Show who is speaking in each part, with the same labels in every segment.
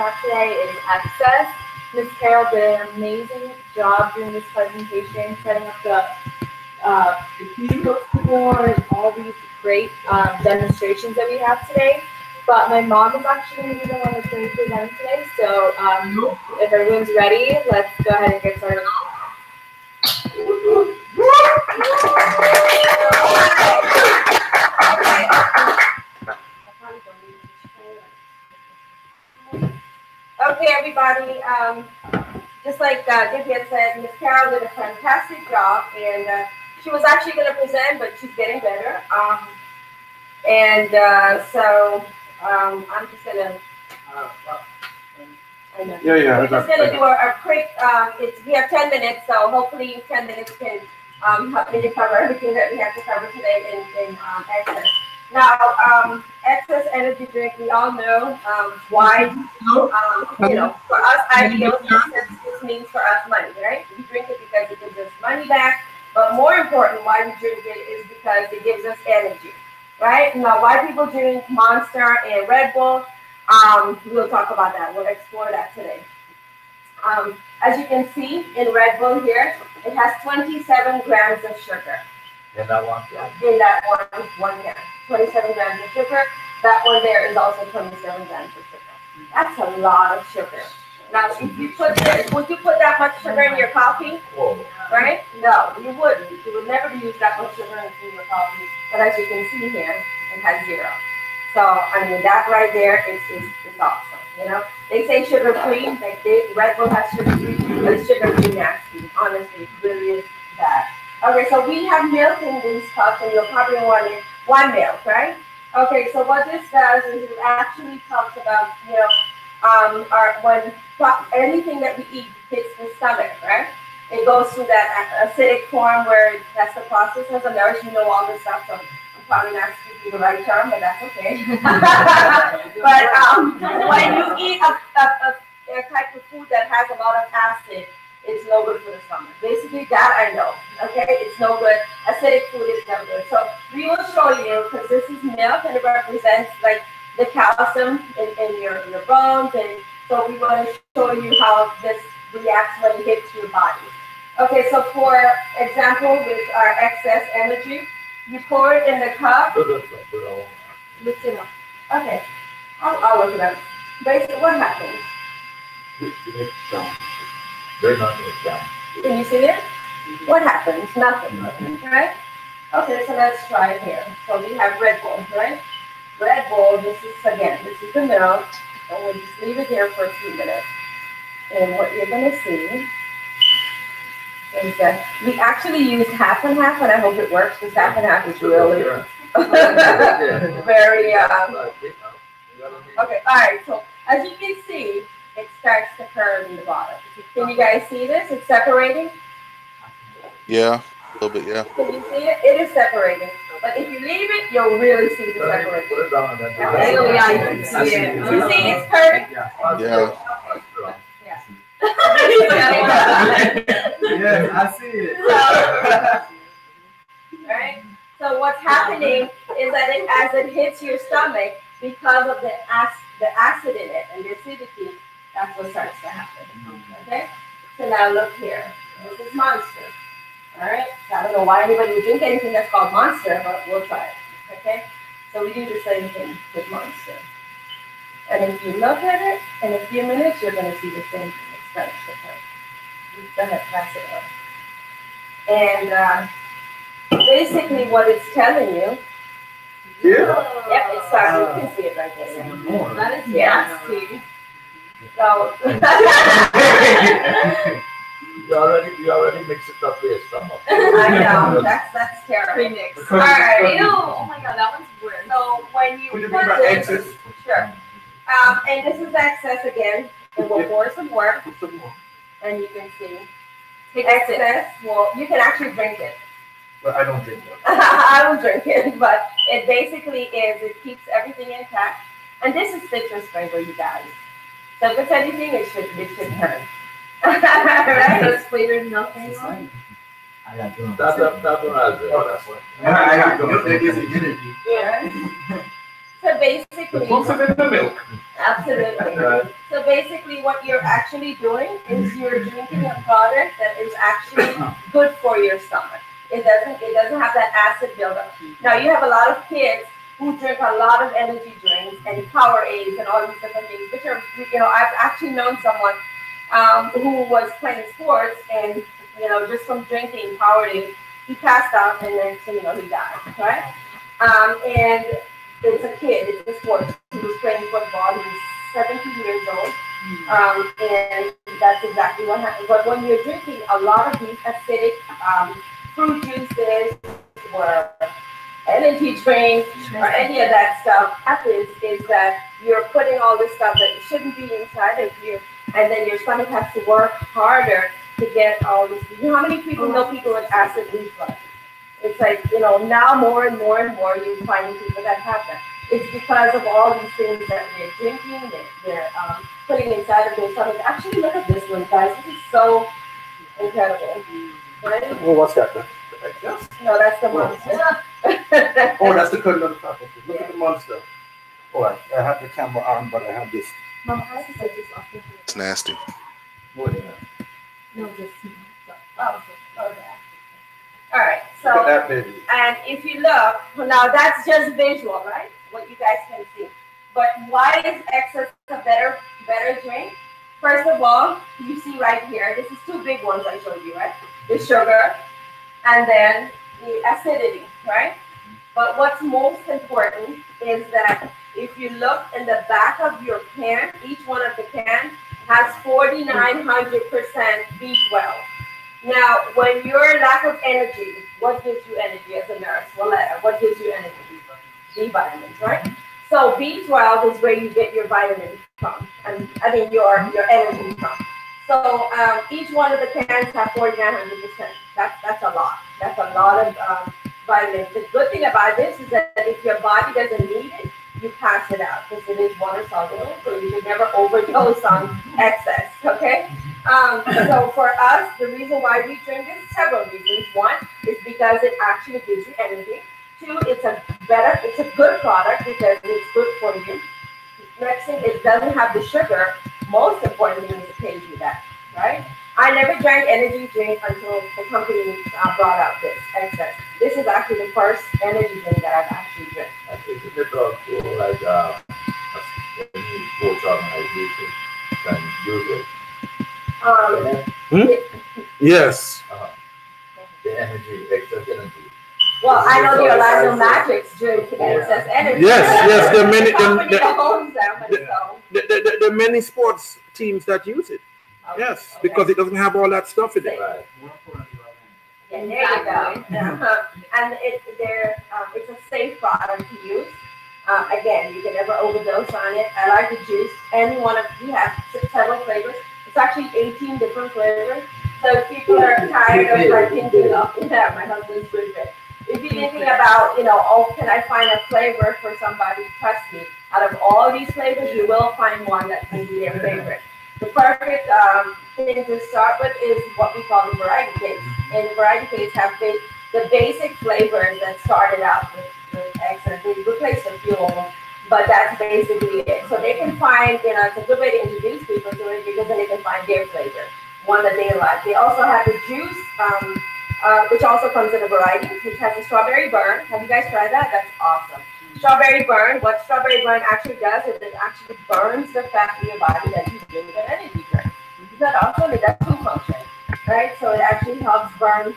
Speaker 1: have today is access. Ms. Carol did an amazing job doing this presentation, setting up the keynote board and all these great demonstrations that we have today. But my mom is actually going to be the one that's going to present today. So if everyone's ready, let's go ahead and get started. Okay, everybody. Just like Dippy had said, Ms. Carol did a fantastic job, and she was actually going to present, but she's getting better. So I'm just going to. I'm just going to do a quick. We have 10 minutes, so hopefully 10 minutes can help me to cover everything that we have to cover today in excess. Now, excess energy drink, we all know why. For us, ideal, this means for us money, right? We drink it because it gives us money back. But more important, why we drink it is because it gives us energy, right? Now, why people drink Monster and Red Bull, we'll talk about that. We'll explore that today. As you can see in Red Bull here, it has 27 grams of sugar.
Speaker 2: In that one?
Speaker 1: In that one can. 27 grams of sugar. That one there is also 27 grams of sugar. That's a lot of sugar. Now, if you put this, would you put that much sugar in your coffee?
Speaker 2: Whoa.
Speaker 1: Right? No, you wouldn't. You would never use that much sugar in your coffee. But as you can see here, it has 0. So, I mean, that right there is awesome. You know, they say sugar-free. Like Red Bull has sugar-free, but sugar-free nasty. Honestly, it really is bad. Okay, so we have milk in these cups, and you'll probably want one milk, right? Okay, so what this does is it actually talks about, when anything that we eat hits the stomach, right? It goes through that acidic form where that's the process. As a nurse, you know all this stuff, so I'm probably not speaking the right term, but that's okay. But when you eat a type of food that has a lot of acid, it's no good for the stomach. Basically, that I know. Okay, it's no good. Acidic food is no good. So we will show you, because this is milk and it represents like the calcium in your bones, and so we want to show you how this reacts when it hits your body. Okay, so for example, with our excess energy, you pour it in the cup. Lift it up. Okay, I'll look it up. Basically, what happens?
Speaker 2: They're not going to down.
Speaker 1: Can you see it? What happens? Nothing. Right? Okay, so let's try it here. So we have Red Bull, right? Red Bull, this is the milk. And we'll just leave it here for a few minutes. And what you're going to see is that we actually used half and half, and I hope it works, because half and half is really very, okay, all right. So as you can see, it starts to curve in the bottom. Can you guys see this? It's separating?
Speaker 3: Yeah, a little bit, yeah.
Speaker 1: Can you see it? It is separating. But if you leave it, you'll really see the separation. You see it's curving?
Speaker 3: Yeah.
Speaker 2: Yeah, I see it.
Speaker 1: Right? So what's happening is that as it hits your stomach, because of the acid in it and the acidity, that's what starts to happen. Okay? So now look here. This is Monster. All right? So I don't know why anybody would drink anything that's called Monster, but we'll try it. Okay? So we do the same thing with Monster. And if you look at it, in a few minutes, you're going to see the same thing. It starts to come. Go ahead, pass it up. And basically what it's telling you.
Speaker 2: Yeah.
Speaker 1: Yep, it starts. You can see it right there. That is nasty. So
Speaker 2: you already mixed it up there, stomach.
Speaker 1: I know, that's terrible.
Speaker 4: Premix.
Speaker 1: All right.
Speaker 4: Ew. Oh my god, that one's weird.
Speaker 1: So when you
Speaker 2: Would you
Speaker 1: put
Speaker 2: think about
Speaker 1: this,
Speaker 2: excess?
Speaker 1: sure. And this is excess again. And we'll pour some more. And you can see excess. Well, you can actually drink it.
Speaker 2: But I don't drink it.
Speaker 1: I will drink it, but it basically is, it keeps everything intact. And this is citrus flavor, you guys. So if it's anything, it should hurt. Right?
Speaker 4: So it's flavored milk and
Speaker 2: I got to That's what I was doing.
Speaker 1: Yeah. So basically,
Speaker 2: Put it in the milk.
Speaker 1: absolutely.
Speaker 2: Right.
Speaker 1: So basically, what you're actually doing is you're drinking a product that is actually good for your stomach. It doesn't have that acid buildup. Now you have a lot of kids who drink a lot of energy drinks and Powerades and all these different things, which are, I've actually known someone who was playing sports and, just from drinking Powerade, he passed out and then, he died, right? And it's a kid, it's a sport. He was playing football, he was 17 years old, and that's exactly what happened. But when you're drinking a lot of these acidic fruit juices or energy drinks or any of that stuff, happens is that you're putting all this stuff that shouldn't be inside of you, and then your stomach has to work harder to get all this. You know how many people know people with acid reflux? It's like, now more and more and more you're finding people that have that. It's because of all these things that they're drinking, that they're putting inside of their stomach. Actually, look at this one, guys. This is so incredible. Right?
Speaker 5: Well, what's that?
Speaker 1: No, that's the monster.
Speaker 5: Oh, that's the curtain on the top. Look at the monster. All right, I have the camera on, but I have this.
Speaker 1: Mom, how does it just off?
Speaker 3: It's nasty.
Speaker 2: What, yeah.
Speaker 1: No, just oh, okay. All right,
Speaker 5: Look at
Speaker 1: so,
Speaker 5: that baby.
Speaker 1: and if you look, now that's just visual, right? What you guys can see. But why is excess a better drink? First of all, you see right here, this is two big ones I showed you, right? The sugar and then the acidity, right? But what's most important is that if you look in the back of your can, each one of the cans has 4,900% B12. Now, when you're lack of energy, what gives you energy as a nurse? What gives you energy? B vitamins, right? So B12 is where you get your vitamins from, and your energy from. So each one of the cans have 4,900%. That's a lot. That's a lot of vitamins. The good thing about this is that if your body doesn't need it, you pass it out because it is water soluble, so you should never overdose on excess. Okay. So for us, the reason why we drink this, several reasons. One is because it actually gives you energy. Two, it's a good product because it's good for you. Next thing, it doesn't have the sugar. Most importantly, is it pays you back, right? I never drank energy drink until the company brought out this excess. This is actually the first energy drink that I've actually drank.
Speaker 2: Isn't it also like any sports organization can use it?
Speaker 5: Yes.
Speaker 2: The energy, excess energy.
Speaker 1: Well, I know the Orlando Magic's drink excess energy.
Speaker 5: Yes, there are many.
Speaker 1: The company that owns them, and so.
Speaker 5: There are many sports teams that use it. Yes, because it doesn't have all that stuff in it.
Speaker 2: Right.
Speaker 1: Yeah, there you go. And it's a safe product to use. Again, you can never overdose on it. I like the juice. We have several flavors. It's actually 18 different flavors. So if people are tired of like thinking, my husband's good fit. If you're thinking about, can I find a flavor for somebody? Trust me, out of all these flavors, you will find one that can be their favorite. The perfect thing to start with is what we call the variety case. And the variety case have the basic flavors that started out with excellent. We replace a few of them, but that's basically it. So they can find, it's a good way to introduce people to it because then they can find their flavor, one that they like. They also have the juice, which also comes in a variety, which has the strawberry burn. Have you guys tried that? That's awesome. Strawberry burn, what strawberry burn actually does is it actually burns the fat in your body that you drink with an energy drink. Is that awesome? It does two functions, right? So it actually helps burn,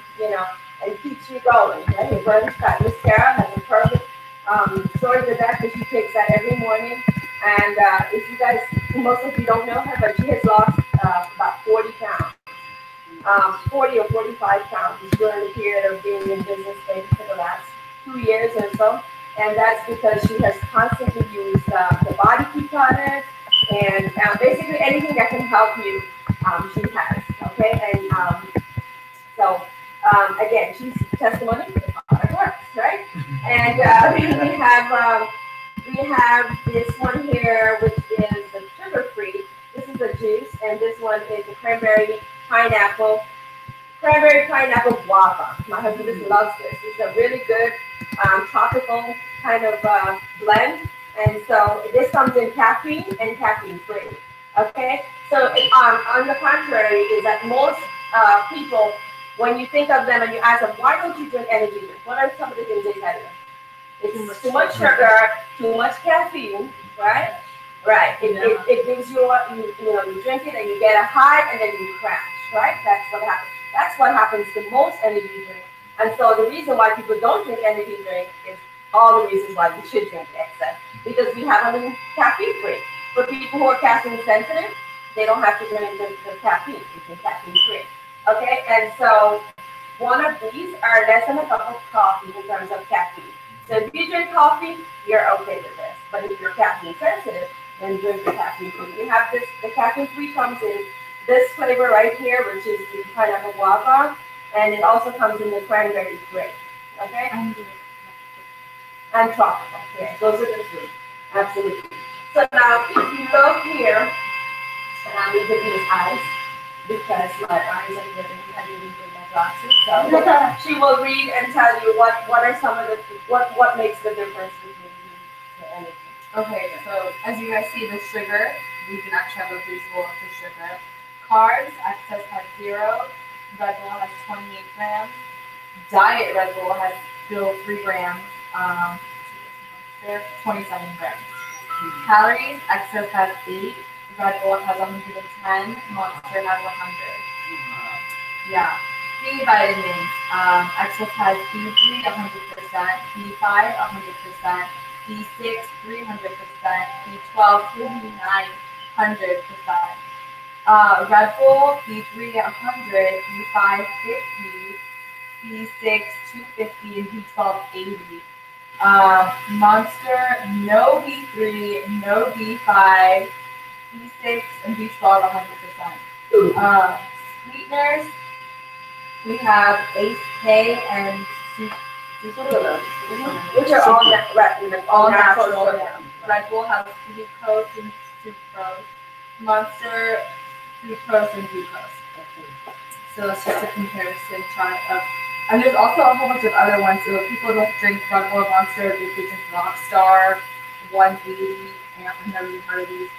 Speaker 1: and keeps you going, right? It burns fat. Miss Sarah has a perfect story to that because she takes that every morning. And if you guys, most of you don't know her, but she has lost about 40 pounds. 40 or 45 pounds during the period of being in business for the last 2 years or so. And that's because she has constantly used the body key products and basically anything that can help you, she has, okay? And again, she's testimony, the product works, right? And we have this one here, which is the sugar-free. This is a juice, and this one is the cranberry pineapple guava. My husband just loves this. It's a really good tropical kind of blend. And so this comes in caffeine and caffeine free. Okay, so on the contrary, is that most people, when you think of them and you ask them, why don't you drink energy drink? What are some of the things they tell you? It's too much sugar, too much caffeine, right? Right. It gives you you drink it and you get a high and then you crash, right? That's what happens. That's what happens to most energy drinks. And so the reason why people don't drink energy drink is all the reasons why we should drink excess, because we have them in caffeine free. For people who are caffeine sensitive, they don't have to drink the caffeine. It's caffeine free. Okay, and so one of these are less than a cup of coffee in terms of caffeine. So if you drink coffee, you're okay with this. But if you're caffeine sensitive, then drink the caffeine free. We have this. The caffeine free comes in this flavor right here, which is the pineapple guava, and it also comes in the cranberry grape. Okay. And tropical. Yeah, those are the three. Absolutely. So now, if you look here, and I'm going to use eyes because my eyes are getting, I didn't bring my glasses. So she will read and tell you what are some of the what makes the difference between the energy.
Speaker 4: Okay, so as you guys see, the sugar, we can actually have a visual of the sugar. Carbs, excess has 0. Red Bull has 28 grams. Diet Red Bull has still 3 grams. 27 grams. Calories, excess has 8. Red Bull has 110. Monster has 100. Yeah. B vitamins, excess has B3 100%, B5 100%, B6 300%, B12 900%. Red Bull B3 100, B5 50, B6 250, and B12 80. Monster no B3, no B5, B6 and B12 100%. Sweeteners, we have Ace K and
Speaker 1: which are all natural.
Speaker 4: Red Bull has glucose and sucrose. Monster, sucrose and glucose. So that's just a comparison chart of. And there's also a whole bunch of other ones. So if people don't drink Red Bull Monster, they drink Rockstar, 180, and I've never heard of these.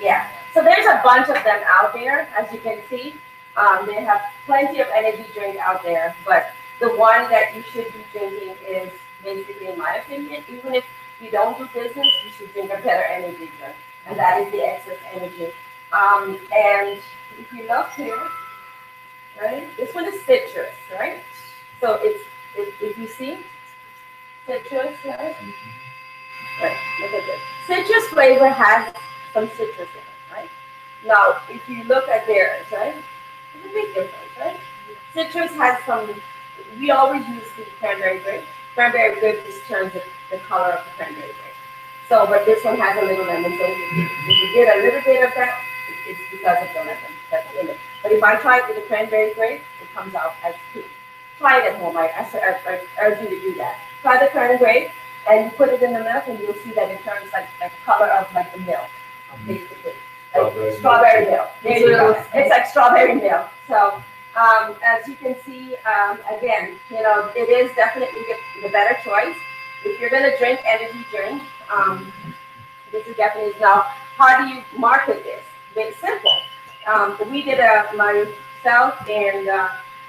Speaker 1: Yeah. So there's a bunch of them out there, as you can see. They have plenty of energy drink out there, but the one that you should be drinking is basically, in my opinion, even if you don't do business, you should drink a better energy drink, and that is the excess energy. And if you look here, right, this one is citrus, right? So if you see citrus, right? Right, look at this. Citrus flavor has some citrus in it, right? Now, if you look at theirs, right? It's a big difference, right? Citrus has some, we always use the cranberry grape. Cranberry grape just turns the color of the cranberry grape. So, but this one has a little lemon. So if you get a little bit of that, it's because of the lemon that's in it. But if I try it with the cranberry grape, it comes out as pink. Try it at home. I urge you to do that. Try the cranberry grape and you put it in the milk and you'll see that it turns like the color of like the milk, basically. Strawberry milk. There you go. It's like strawberry milk. So as you can see, again, it is definitely the better choice. If you're going to drink energy drink, this is definitely now. How do you market this? It's simple. We did myself and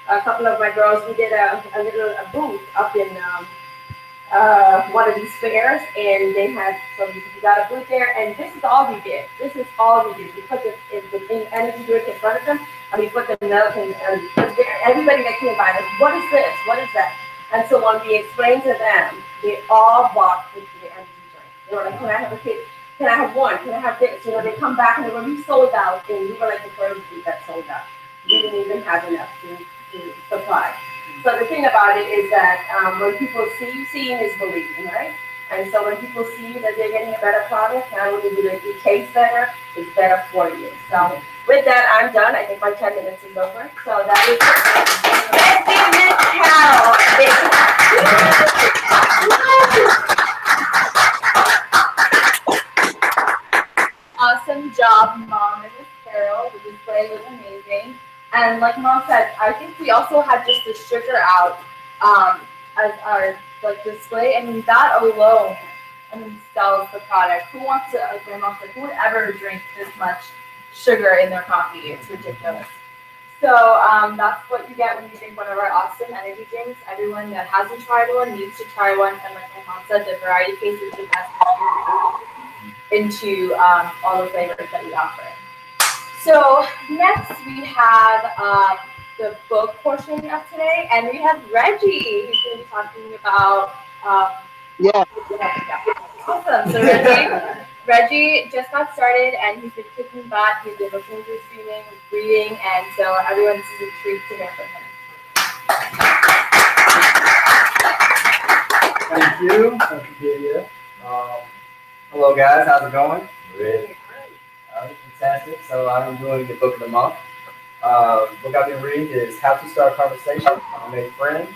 Speaker 1: a couple of my girls. We did a little booth up in one of these fairs, and they had we got a booth there, and this is all we did. This is all we did. We put the energy drink in front of them, and we put the milk and everybody that came by us, what is this? What is that? And so when we explained to them, they all bought into the energy drink. They were like, can I have a kid? Can I have one? Can I have this? They come back and they were, we sold out, and we were like the first group that sold out. We didn't even have enough to supply. So the thing about it is that when people see you, seeing is believing, right? And so when people see that they're getting a better product, not only do it taste better, it's better for you. So with that, I'm done. I think my 10 minutes is over. So that is
Speaker 4: Awesome job, Mom and Miss Carol. The display was amazing. And like Mom said, I think we also had just the sugar out as our display. I mean, that alone and sells the product. Who wants to, like my mom said, who would ever drink this much sugar in their coffee? It's ridiculous. So that's what you get when you drink one of our awesome energy drinks. Everyone that hasn't tried one needs to try one. And like my mom said, the variety case is the best into all the flavors that we offer. So next we have the book portion of today, and we have Reggie who's going to be talking about. Yeah. Awesome. So Reggie just got started, and he's been kicking butt. He's been listening to streaming, reading, and so everyone, this is a treat to hear from him.
Speaker 6: Thank you. Thank you, Lydia. Hello, guys. How's it going?
Speaker 2: Great.
Speaker 6: All right, fantastic. So I'm doing the book of the month. The book I've been reading is How to Start Conversation and Make Friends.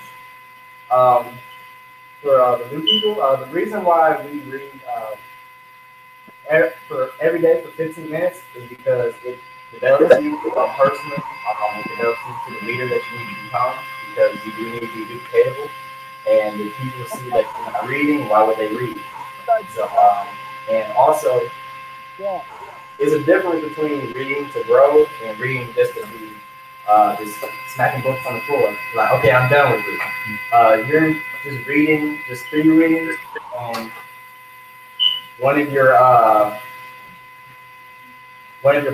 Speaker 6: For the new people, the reason why we read every day for 15 minutes is because it develops you personally. It develops you to the leader that you need to become, because you do need to be duplicatable. And if people see that you're not reading, why would they read? So, and also, there's a difference between reading to grow and reading just to be just smacking books on the floor. Like, okay, I'm done with it. You're just reading, just free reading, and one of your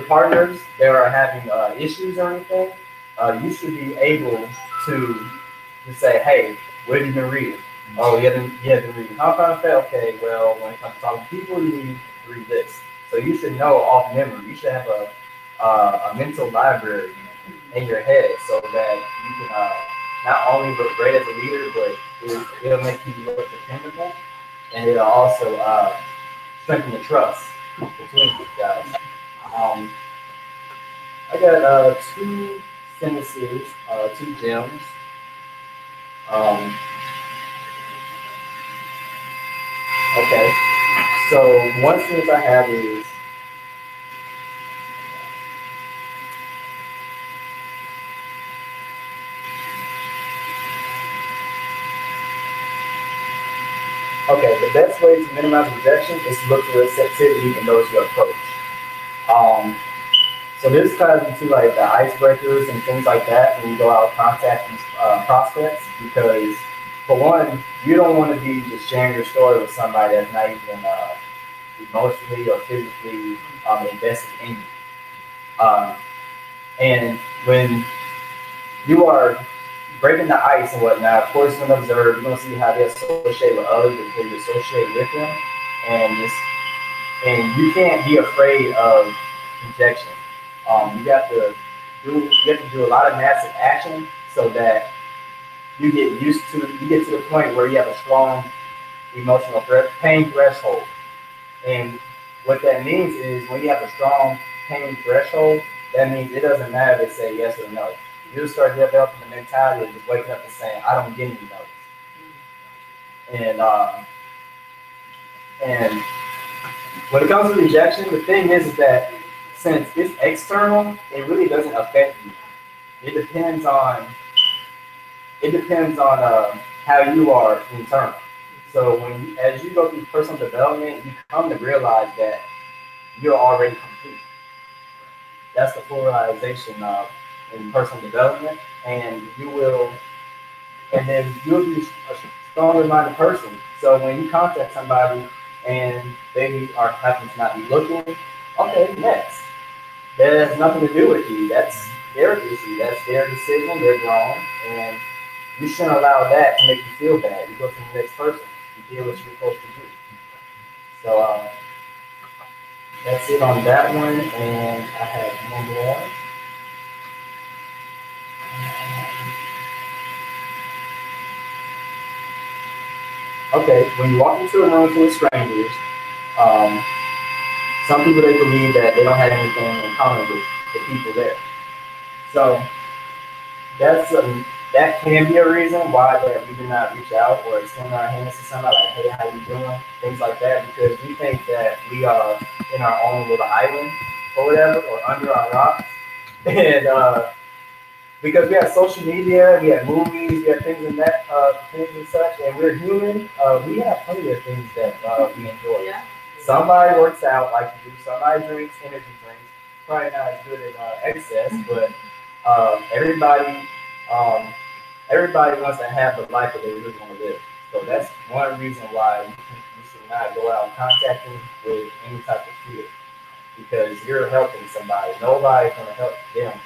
Speaker 6: partners, they are having issues or anything, you should be able to say, hey, what have you been reading? Oh, you haven't been reading Compound Effect? Okay, well, when it comes to talking to people, you need to read this. So you should know off memory. You should have a mental library in your head so that you can not only look great as a leader, but it'll make you look dependable, and it'll also strengthen the trust between you guys. I got 2 sentences, 2 gems. Okay, so one sentence I have is, okay, the best way to minimize rejection is to look for receptivity in those you approach. So this ties into like the icebreakers and things like that when you go out contacting prospects, because for one, you don't want to be just sharing your story with somebody that's not even emotionally or physically invested in you. And when you are breaking the ice and whatnot, of course, you're going to observe, you're going to see how they associate with others before you associate with them. And you can't be afraid of rejection. You have to do a lot of massive action so that you get to the point where you have a strong emotional pain threshold. And what that means is when you have a strong pain threshold, that means it doesn't matter if they say yes or no. You start developing the mentality of just waking up and saying, I don't get any no's. And when it comes to rejection, the thing is that since it's external, it really doesn't affect you. It depends on how you are internal. So as you go through personal development, you come to realize that you're already complete. That's the full realization in personal development, and then you'll be a stronger minded person. So when you contact somebody and they happen to not be looking, okay, next. That has nothing to do with you. That's their issue. That's their decision. They're grown, and you shouldn't allow that to make you feel bad. You go to the next person. You feel what you're supposed to do. So that's it on that one, and I have one more. Okay, when you walk into a room full of strangers, some people, they believe that they don't have anything in common with the people there. So that can be a reason why that we do not reach out or extend our hands to somebody like, hey, how you doing? Things like that, because we think that we are in our own little island or whatever, or under our rocks. And because we have social media, we have movies, we have things and that, things and such, and we're human. We have plenty of things that we enjoy.
Speaker 4: Yeah.
Speaker 6: Somebody works out like you do. Somebody drinks energy drinks. Probably not as good as excess, but everybody, everybody wants to have the life that they really want to live. So that's one reason why you should not go out contacting with any type of fear, because you're helping somebody. Nobody's going to help them.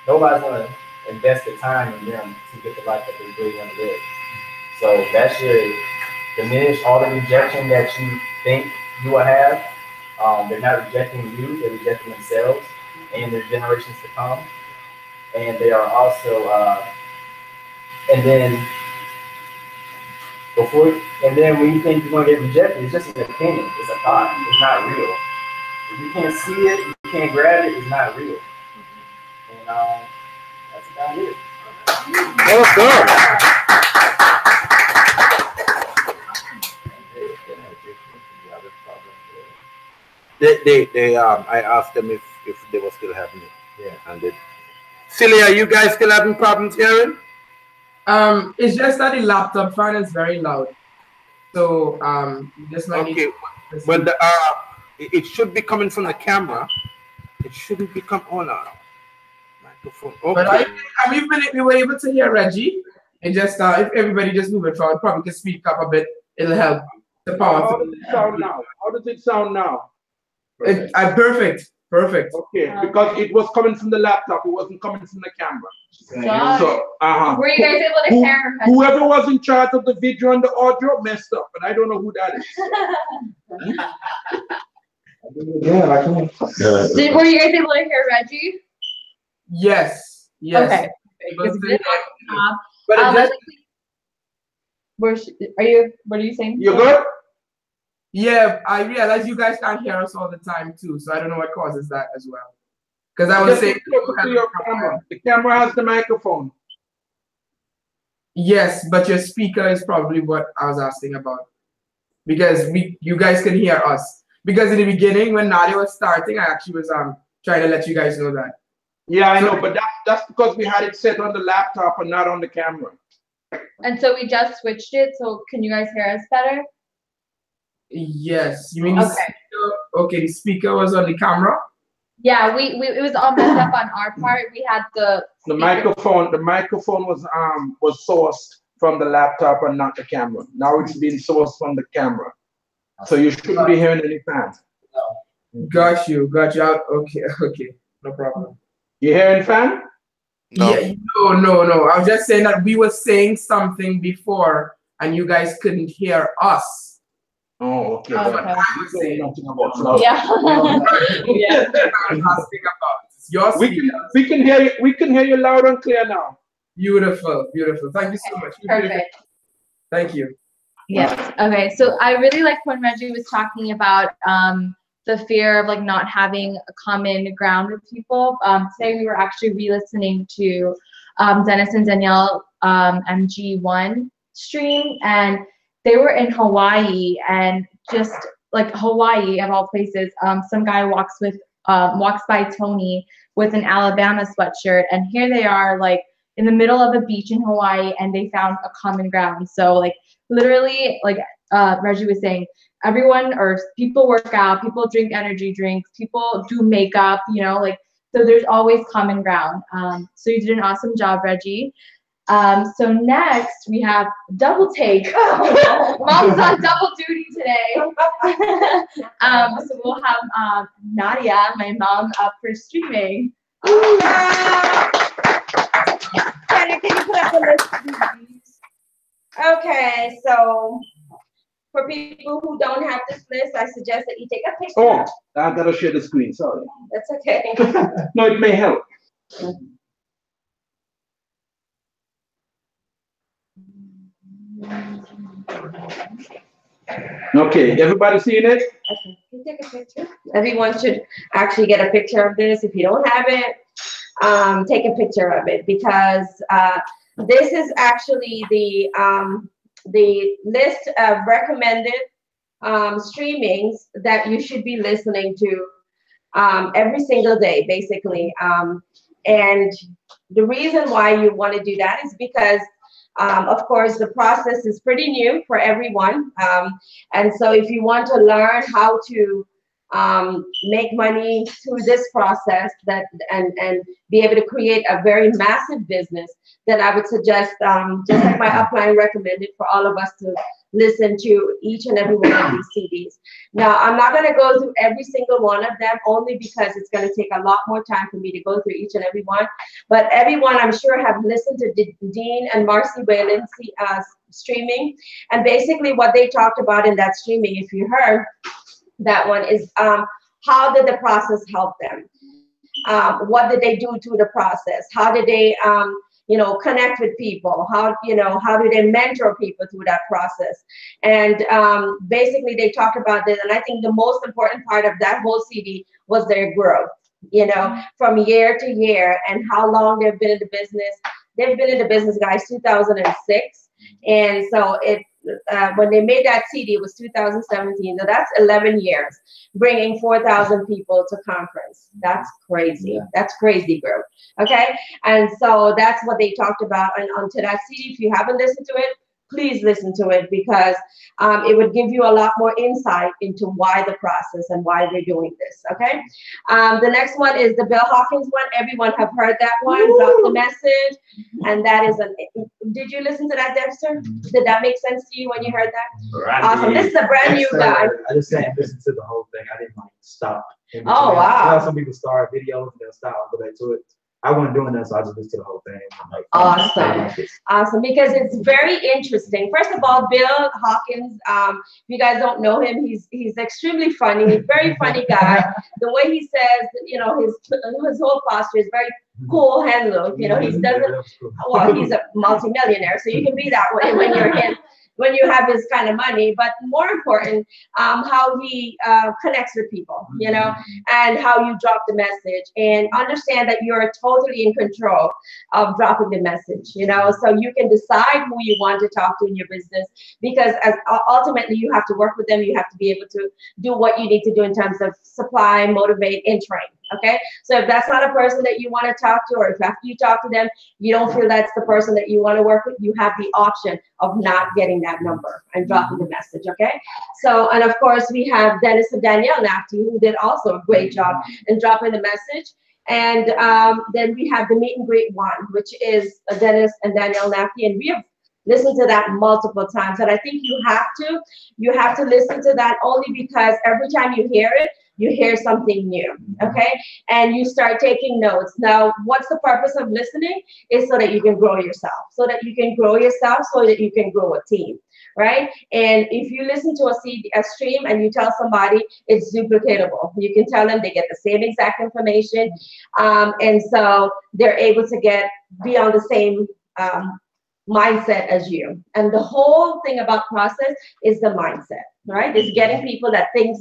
Speaker 6: Nobody's going to invest the time in them to get the life that they really want to live. So that should diminish all the rejection that you think you will have. They're not rejecting you, they're rejecting themselves and their generations to come. And they are also, and then when you think you're going to get rejected, it's just an opinion, it's a thought, it's not real. If you can't see it, you can't grab it, it's not real. And that's about it.
Speaker 3: Well done.
Speaker 2: I asked them if they were still having it.
Speaker 6: Yeah.
Speaker 2: And they, Celia, are you guys still having problems hearing?
Speaker 7: It's just that the laptop fan is very loud. So you just might need to
Speaker 2: Well, it should be coming from the camera. It shouldn't be coming on microphone. Okay.
Speaker 7: But we were able to hear Reggie. And just if everybody just move it forward, probably can speak up a bit. It'll help the power.
Speaker 2: How does it sound now? How does it sound now?
Speaker 7: Perfect.
Speaker 2: Okay, because it was coming from the laptop, it wasn't coming from the camera. So,
Speaker 4: Were you guys able to hear?
Speaker 2: Whoever was in charge of the video and the audio messed up, but I don't know who that is.
Speaker 4: Were you guys able to hear Reggie?
Speaker 7: Yes.
Speaker 4: Okay.
Speaker 7: But
Speaker 4: what are you saying?
Speaker 2: You good?
Speaker 7: yeah, I realize you guys can't hear us all the time too, so I don't know what causes that as well. Because I was saying
Speaker 2: the camera has the microphone.
Speaker 7: yes, but your speaker is probably what I was asking about. Because you guys can hear us. Because in the beginning, when Nadia was starting, I actually was trying to let you guys know that.
Speaker 2: Yeah, I know, but that's because we had it set on the laptop and not on the camera.
Speaker 4: And so we just switched it. So can you guys hear us better?
Speaker 7: Yes, you mean
Speaker 4: Okay.
Speaker 7: The speaker was on the camera?
Speaker 4: Yeah, it was all messed up on our part. We had the
Speaker 2: microphone. The microphone was sourced from the laptop and not the camera. Now it's being sourced from the camera, so you shouldn't be hearing any fans.
Speaker 7: Got you. Okay, no problem.
Speaker 2: You hearing fan?
Speaker 3: No.
Speaker 7: Yeah, no. I was just saying that we were saying something before, and you guys couldn't hear us.
Speaker 2: Oh, okay.
Speaker 4: Okay.
Speaker 2: But I was saying nothing about flow.
Speaker 4: yeah. Yeah.
Speaker 7: Your
Speaker 2: We can hear you. We can hear you loud and clear now.
Speaker 7: Beautiful. Thank you so much.
Speaker 4: Perfect.
Speaker 7: Thank you.
Speaker 4: Yes. Okay. So I really like when Reggie was talking about the fear of like not having a common ground with people. Today we were actually re-listening to Dennis and Danielle MG1 stream, and they were in Hawaii, and just like Hawaii of all places, some guy walks by Tony with an Alabama sweatshirt, and here they are like in the middle of a beach in Hawaii, and they found a common ground. So like literally, like Reggie was saying, everyone or people work out, people drink energy drinks, people do makeup, like, so there's always common ground. So you did an awesome job, Reggie. So next we have double take. Mom's on double duty today. So we'll have Nadia, my mom, up for streaming.
Speaker 1: Can you put up the list, please? Okay, so for people who don't have this list, I suggest that you take a picture.
Speaker 2: Oh, I gotta share the screen. Sorry.
Speaker 1: That's okay.
Speaker 2: No, it may help. Okay, everybody seeing it?
Speaker 1: Okay, you take a picture. Everyone should actually get a picture of this. If you don't have it, take a picture of it, because this is actually the list of recommended streamings that you should be listening to every single day, basically. And the reason why you want to do that is because, of course, the process is pretty new for everyone. And so if you want to learn how to make money through this process and be able to create a very massive business, then I would suggest, just like my upline recommended, for all of us to listen to each and every one of these CDs. Now, I'm not going to go through every single one of them, only because it's going to take a lot more time for me to go through each and every one. But everyone, I'm sure, have listened to Dean and Marcy Whalen's streaming. And basically what they talked about in that streaming, if you heard that one, is how did the process help them? What did they do through the process? How did they connect with people? How do they mentor people through that process? And basically they talked about this. And I think the most important part of that whole CD was their growth, from year to year, and how long they've been in the business. They've been in the business, guys, 2006. And so when they made that CD, it was 2017. So that's 11 years, bringing 4,000 people to conference. That's crazy. Yeah. That's crazy growth. Okay. And so that's what they talked about. And onto that CD, if you haven't listened to it, please listen to it, because it would give you a lot more insight into why the process and why we're doing this. Okay. The next one is the Bill Hawkins one. Everyone have heard that one. Drop the message. And that is did you listen to that, Dexter? Did that make sense to you when you heard that?
Speaker 8: Right.
Speaker 1: Awesome. This is a brand new guy.
Speaker 8: I just didn't listen to the whole thing. I didn't stop.
Speaker 1: Oh, wow.
Speaker 8: You know, some people start videos and they'll stop, go back to it. I wasn't doing that, so I just listened to the whole thing.
Speaker 1: Awesome, because it's very interesting. First of all, Bill Hawkins, if you guys don't know him, he's extremely funny, very funny guy. The way he says, his whole posture is very cool hand look. He's a multimillionaire, so you can be that way when you're him. When you have his kind of money, but more important, how he connects with people, and how you drop the message, and understand that you're totally in control of dropping the message, so you can decide who you want to talk to in your business, because ultimately you have to work with them. You have to be able to do what you need to do in terms of supply, motivate, and train. Okay, so if that's not a person that you want to talk to, or if after you talk to them, you don't feel that's the person that you want to work with, you have the option of not getting that number and dropping the message. Okay, so, and of course we have Dennis and Danielle Nafty, who did also a great job in dropping the message. And then we have the meet and greet one, which is Dennis and Danielle Nafty, and we have listened to that multiple times. And I think you have to listen to that only because every time you hear it, you hear something new, okay? And you start taking notes. Now, what's the purpose of listening? Is so that you can grow yourself, so that you can grow a team, right? And if you listen to a stream and you tell somebody, it's duplicatable. You can tell them they get the same exact information. And so they're able to be on the same mindset as you. And the whole thing about process is the mindset, right? It's getting people that think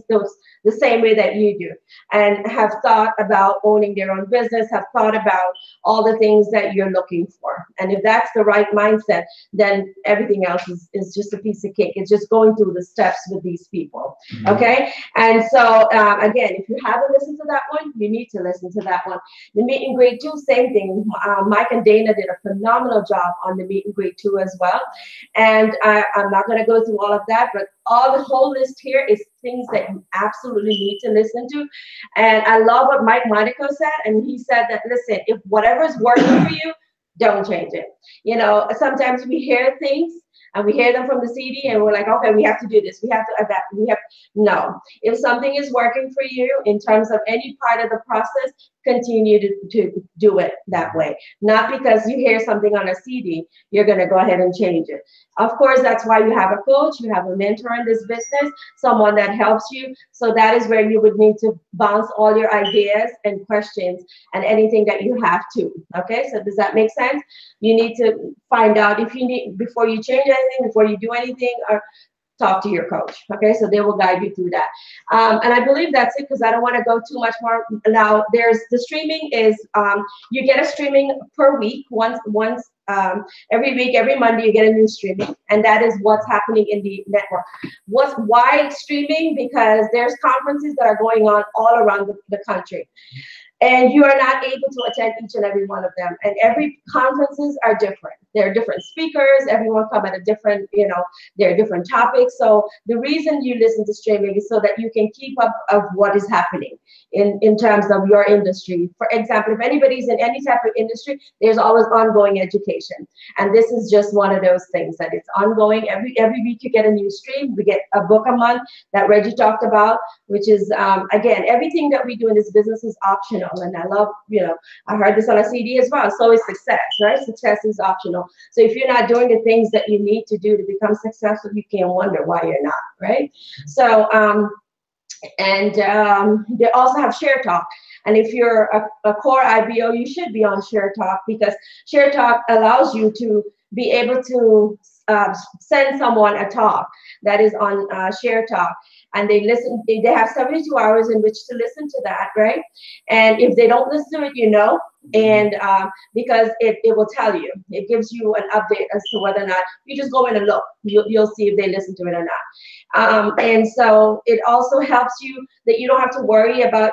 Speaker 1: the same way that you do, and have thought about owning their own business, have thought about all the things that you're looking for. And if that's the right mindset, then everything else is just a piece of cake. It's just going through the steps with these people. Okay. And so again, if you haven't listened to that one, you need to listen to that one. The meet and greet 2, same thing. Mike and Dana did a phenomenal job on the meet and greet 2 as well. And I'm not going to go through all of that, but the whole list here is things that you absolutely need to listen to. And I love what Mike Monaco said. And he said that, listen, if whatever is working for you, don't change it. Sometimes we hear things and we hear them from the CD and we're like, okay, we have to do this. We have to adapt. No. If something is working for you in terms of any part of the process, continue to do it that way. Not because you hear something on a CD, you're going to go ahead and change it. Of course, that's why you have a coach, you have a mentor in this business, someone that helps you. So that is where you would need to bounce all your ideas and questions and anything that you have to. Okay, so does that make sense? You need to find out if you need, before you change anything, before you do anything, or talk to your coach. Okay, so they will guide you through that. And I believe that's it, because I don't want to go too much more. Now, there's the streaming is you get a streaming per week, once every week, every Monday, you get a new streaming, and that is what's happening in the network. Why streaming? Because there's conferences that are going on all around the country. And you are not able to attend each and every one of them. And every conferences are different. There are different speakers. Everyone come at a different, there are different topics. So the reason you listen to streaming is so that you can keep up of what is happening in terms of your industry. For example, if anybody's in any type of industry, there's always ongoing education. And this is just one of those things that it's ongoing. Every week you get a new stream. We get a book a month that Reggie talked about, which is, again, everything that we do in this business is optional. And I love, I heard this on a CD as well. So is success, right? Success is optional. So if you're not doing the things that you need to do to become successful, you can't wonder why you're not, right? So, they also have Share Talk. And if you're a core IBO, you should be on Share Talk, because Share Talk allows you to be able to send someone a talk that is on Share Talk. And they listen, they have 72 hours in which to listen to that, right? And if they don't listen to it, and because it will tell you, it gives you an update as to whether or not, you just go in and look, you'll see if they listen to it or not. And so it also helps you that you don't have to worry about,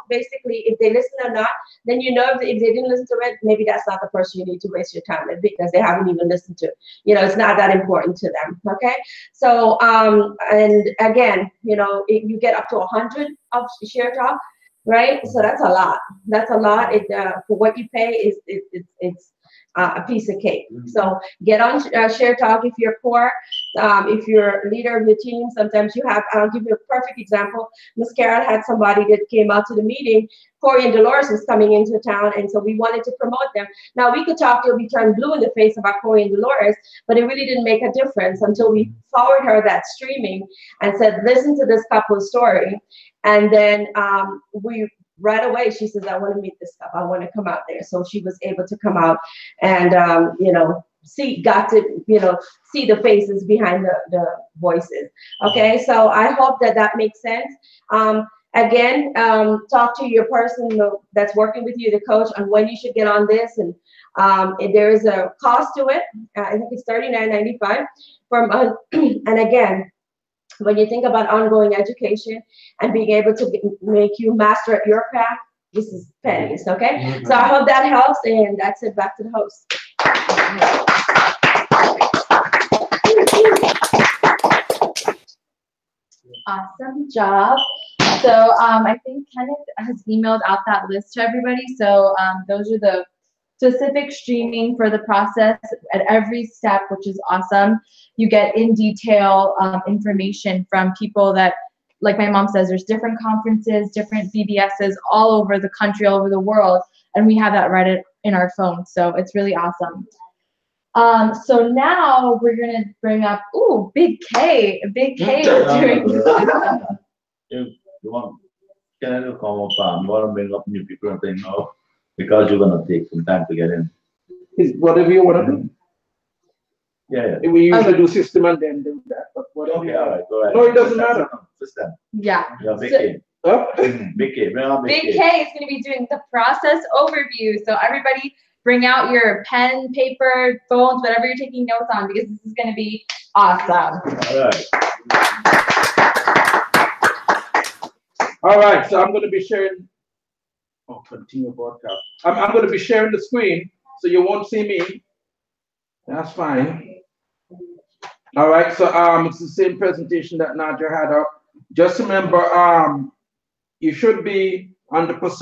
Speaker 1: basically if they listen or not, then if they didn't listen to it, maybe that's not the person you need to waste your time with, because they haven't even listened to it. It's not that important to them, okay? So, and again, you get up to 100 of Share Talk, right? So that's a lot. That's a lot. For what you pay, it's a piece of cake. So get on Share Talk if you're core. If you're a leader of your team, sometimes you have, I'll give you a perfect example. Miss Carol had somebody that came out to the meeting. Corey and Dolores was coming into town, and so we wanted to promote them. Now we could talk till we turned blue in the face about Corey and Dolores, but it really didn't make a difference until we forwarded her that streaming and said, listen to this couple's story. And then right away, she says, I want to meet this couple. I want to come out there. So she was able to come out and, see the faces behind the voices. Okay, so I hope that makes sense. Again, talk to your person that's working with you, the coach, on when you should get on this. And there is a cost to it. I think it's $39.95 per month. And again, when you think about ongoing education and being able to make you master at your craft, this is pennies, okay? So I hope that helps, and that's it. Back to the host.
Speaker 4: Awesome job. So I think Kenneth has emailed out that list to everybody. So those are the specific streaming for the process at every step, which is awesome. You get in detail information from people that, like my mom says, there's different conferences, different BBSs all over the country, all over the world, and we have that right in our phone. So it's really awesome. So now we're gonna bring up, Big K. Big K is doing
Speaker 9: You want, can I come up? You want to bring up new people and thing now? Because you're gonna take some time to get in.
Speaker 2: Whatever you want to do.
Speaker 9: Yeah.
Speaker 2: We usually do system and then do that. But whatever.
Speaker 9: Okay, all right, go ahead.
Speaker 2: No, it doesn't matter.
Speaker 9: System.
Speaker 4: Yeah.
Speaker 9: Yeah, Big K. Big K. Bring on
Speaker 4: Big K is going to be doing the process overview. So everybody, bring out your pen, paper, phones, whatever you're taking notes on, because this is going to be awesome.
Speaker 2: All right, so I'm going to be sharing. Oh, continue broadcast. I'm going to be sharing the screen, so you won't see me. That's fine. All right, so it's the same presentation that Nadia had up. Just remember, you should be on the Pase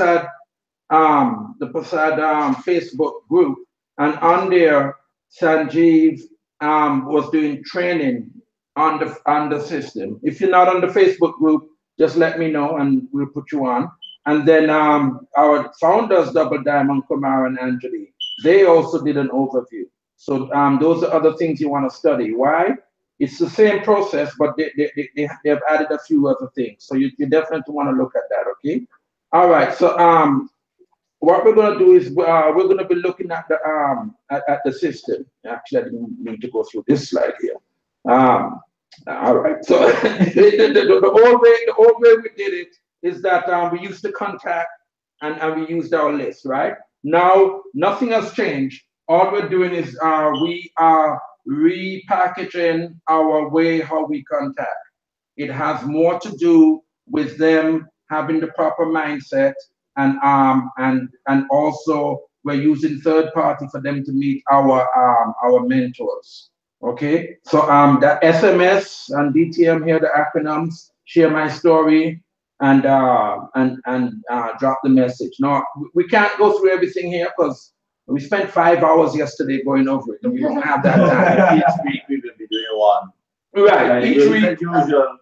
Speaker 2: Facebook group, and on there, Sanjeev was doing training on the system. If you're not on the Facebook group, just let me know and we'll put you on. And then our founders, Double Diamond, Kumar and Anjali, they also did an overview. So those are other things you want to study. Why? It's the same process, but they have added a few other things. So you definitely want to look at that, okay? All right, so what we're going to do is we're going to be looking at the system. Actually, I didn't need to go through this slide here. All right, so the old way we did it is that we used the contact and we used our list, right? Now, nothing has changed all we're doing is we are repackaging our way how we contact. It has more to do with them having the proper mindset, and also we're using third party for them to meet our mentors. Okay, so the SMS and DTM here, the acronyms, share my story, and drop the message. Now we can't go through everything here because we spent 5 hours yesterday going over it, and we don't have that time.
Speaker 9: Each week we will be doing one.
Speaker 2: Right, each week.
Speaker 9: Usual.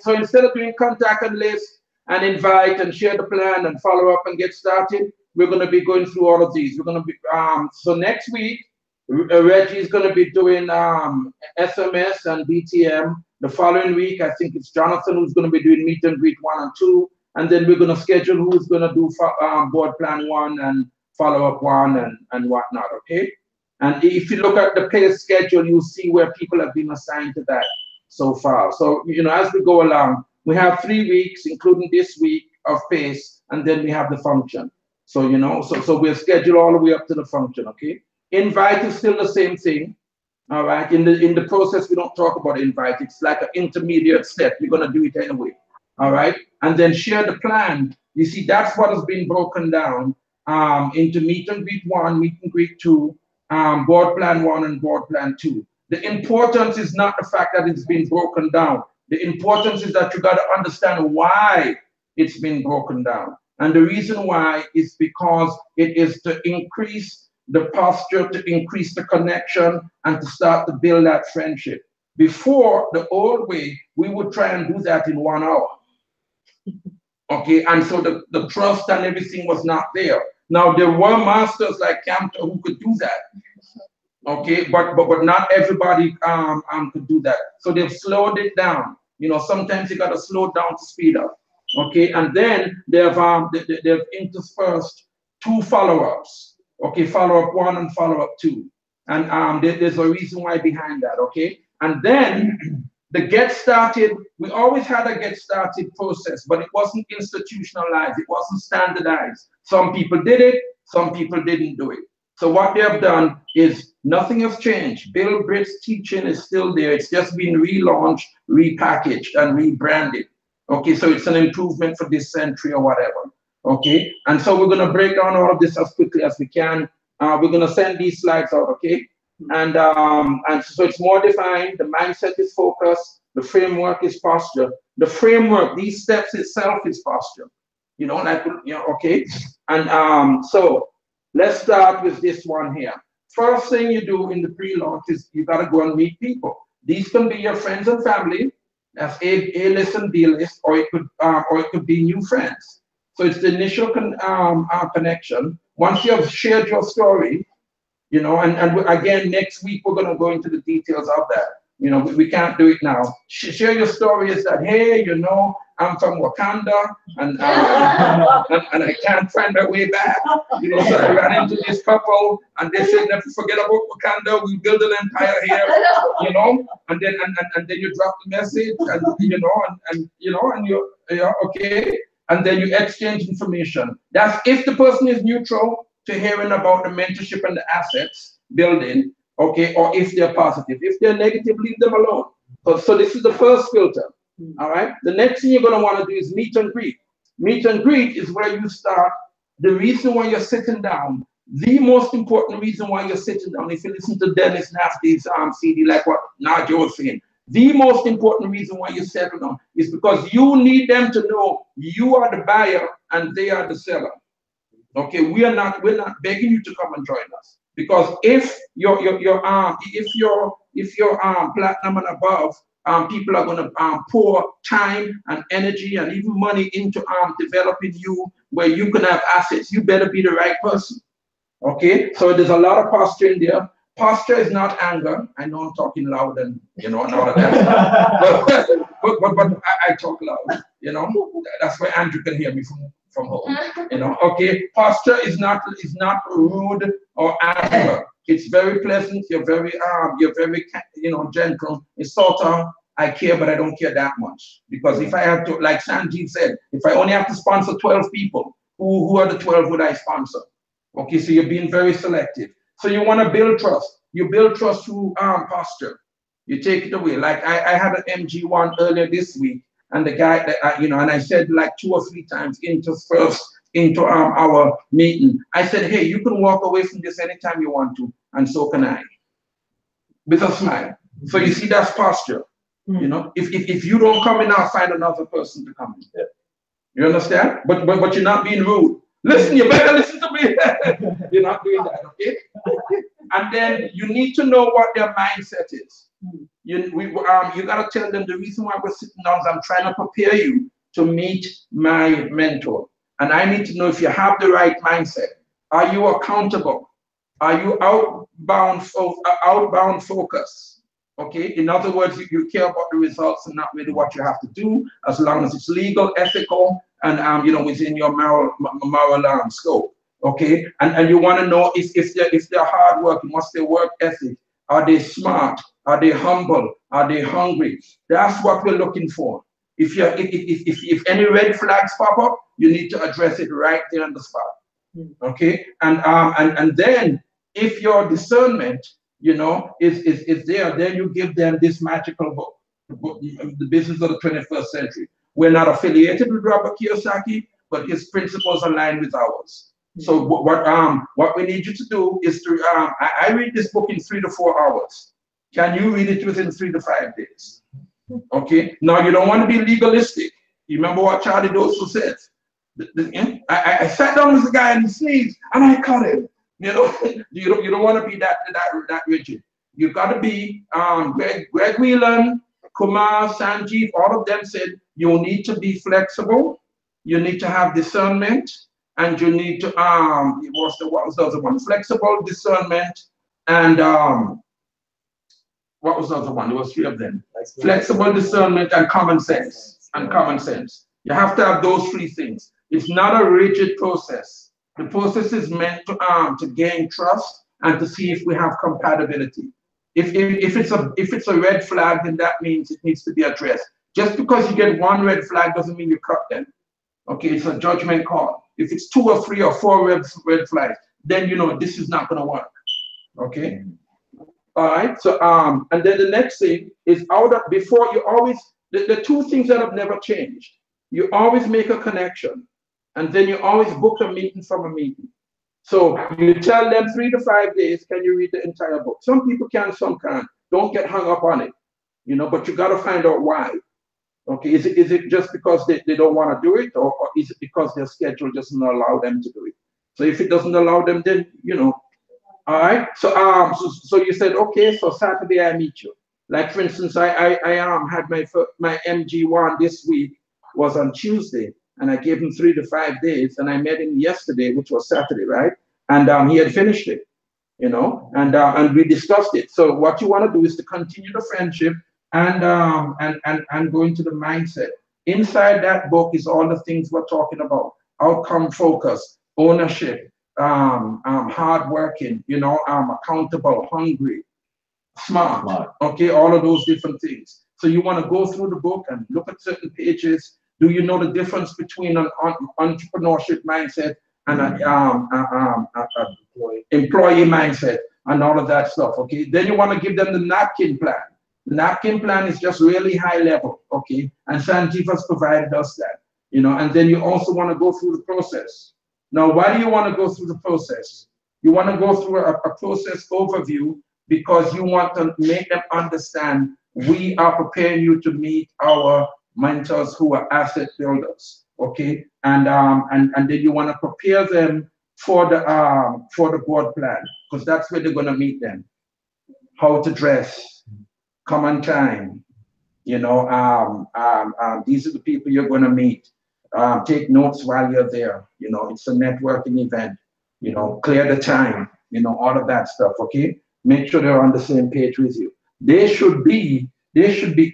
Speaker 2: So instead of doing contact and list and invite and share the plan and follow up and get started, we're going to be going through all of these. We're going to be so next week, Reggie is going to be doing SMS and DTM. The following week, I think it's Jonathan who's going to be doing meet and greet 1 and 2, and then we're going to schedule who's going to do board plan 1 and follow up 1 and whatnot. Okay, and if you look at the Pase schedule, you'll see where people have been assigned to that so far. So, as we go along, we have 3 weeks, including this week of Pase, and then we have the function. So, so we'll schedule all the way up to the function, okay? Invite is still the same thing, all right? In the process, we don't talk about invite. It's like an intermediate step. You're going to do it anyway, all right? And then share the plan. You see, that's what has been broken down into meet and greet 1, meet and greet 2, board plan 1, and board plan 2. The importance is not the fact that it's been broken down. The importance is that you got to understand why it's been broken down. And the reason why is because it is to increase the posture, to increase the connection, and to start to build that friendship. Before, the old way, we would try and do that in 1 hour. Okay, and so the trust and everything was not there. Now, there were masters like Campter who could do that. Okay, but not everybody could do that. So they've slowed it down. Sometimes you got to slow down to speed up. Okay, and then they've interspersed 2 follow-ups. Okay, follow-up 1 and follow-up 2, and there's a reason why behind that. Okay, and then the get started. We always had a get started process, but it wasn't institutionalized. It wasn't standardized. Some people did it. Some people didn't do it. So what they have done is nothing has changed. Bill Britt's teaching is still there. It's just been relaunched, repackaged, and rebranded. Okay, so it's an improvement for this century or whatever. Okay, and so we're going to break down all of this as quickly as we can. We're going to send these slides out, okay? And so it's more defined. The mindset is focus. The framework is posture. The framework, these steps itself is posture. Okay? And so let's start with this one here. First thing you do in the pre-launch is you got to go and meet people. These can be your friends and family. That's A-list and B-list, or it could be new friends. So it's the initial connection. Once you have shared your story, and again, next week we're going to go into the details of that. We can't do it now. Share your story is that, hey, I'm from Wakanda, and I can't find my way back. So I ran into this couple, and they said, never forget about Wakanda. We build an empire here, and then you drop the message, and you're okay, and then you exchange information. That's if the person is neutral to hearing about the mentorship and the assets building, okay, or if they're positive. If they're negative, leave them alone. So this is the first filter. All right. The next thing you're going to want to do is meet and greet. Meet and greet is where you start. The reason why you're sitting down, the most important reason why you're sitting down, if you listen to Dennis Nafty's CD, like what Nadia was saying, the most important reason why you settle down is because you need them to know you are the buyer and they are the seller. Okay, we're not begging you to come and join us, because if you're platinum and above, people are going to pour time and energy and even money into developing you where you can have assets. You better be the right person. Okay, so there's a lot of posture in there. Posture is not anger. I know I'm talking loud and and all of that, but I talk loud. That's why Andrew can hear me from home. Okay, posture is not rude or anger. It's very pleasant. You're very gentle. It's sort of, I care, but I don't care that much, because if I have to, like Sanjeev said, if I only have to sponsor 12 people, who are the 12 would I sponsor? Okay, so you're being very selective. So you want to build trust. You build trust through posture. You take it away. Like I had an MG1 earlier this week, and the guy that and I said like 2 or 3 times into our meeting, I said, hey, you can walk away from this anytime you want to, and so can I, with a smile. So you see, that's posture. You know, if you don't come in, I'll find another person to come in. Yeah. You understand? But you're not being rude. Listen, you better listen to me. You're not doing that, okay? And then you need to know what their mindset is. You gotta tell them the reason why we're sitting down is I'm trying to prepare you to meet my mentor. And I need to know if you have the right mindset. Are you accountable? Are you outbound focus? Okay, in other words, you care about the results and not really what you have to do, as long as it's legal, ethical, and within your moral scope. Okay, and you want to know if they're hardworking, what's their work ethic? Are they smart? Are they humble? Are they hungry? That's what we're looking for. If any red flags pop up, you need to address it right there on the spot. Okay, and then if your discernment is there, then you give them this magical book, The Business of the 21st Century. We're not affiliated with Robert Kiyosaki, but his principles align with ours. So what we need you to do is to I read this book in 3 to 4 hours. Can you read it within 3 to 5 days? Okay. Now you don't want to be legalistic. You remember what Charlie Dorsey said? I sat down with the guy and he sneezed and I cut him. You don't want to be that rigid. You got to be Greg Whelan, Kumar, Sanjeev, all of them said you need to be flexible, you need to have discernment, and you need to what was the other one? Flexible, discernment, and what was the other one? There was 3 of them. Flexible, discernment, and common sense. You have to have those 3 things. It's not a rigid process. The process is meant to gain trust and to see if we have compatibility. If it's a red flag, then that means it needs to be addressed. Just because you get 1 red flag doesn't mean you cut them. Okay, it's a judgment call. If it's 2 or 3 or 4 red flags, then this is not going to work. Okay. All right. So and then the next thing is before you always the 2 things that have never changed. You always make a connection. And then you always book a meeting from a meeting. So you tell them 3 to 5 days, can you read the entire book? Some people can, some can't. Don't get hung up on it, but you got to find out why. Okay, is it just because they don't want to do it, or is it because their schedule doesn't allow them to do it? So if it doesn't allow them, then, all right. So so you said, okay, so Saturday I meet you. Like for instance, I had my MG1 this week was on Tuesday. And I gave him 3 to 5 days, and I met him yesterday, which was Saturday, right? And he had finished it, and we discussed it. So what you want to do is to continue the friendship and go into the mindset. Inside that book is all the things we're talking about: outcome focus, ownership, hardworking, accountable, hungry, smart. Okay, all of those different things. So you want to go through the book and look at certain pages. Do you know the difference between an entrepreneurship mindset and an employee mindset and all of that stuff? Okay. Then you want to give them the napkin plan. The napkin plan is just really high level. Okay. And Sanjeev has provided us that. And then you also want to go through the process. Now, why do you want to go through the process? You want to go through a process overview because you want to make them understand we are preparing you to meet our mentors who are asset builders, okay, and then you want to prepare them for the board plan, because that's where they're going to meet them. How to dress, come on time, these are the people you're going to meet. Take notes while you're there. It's a networking event. Clear the time. All of that stuff. Okay, make sure they're on the same page with you. They should be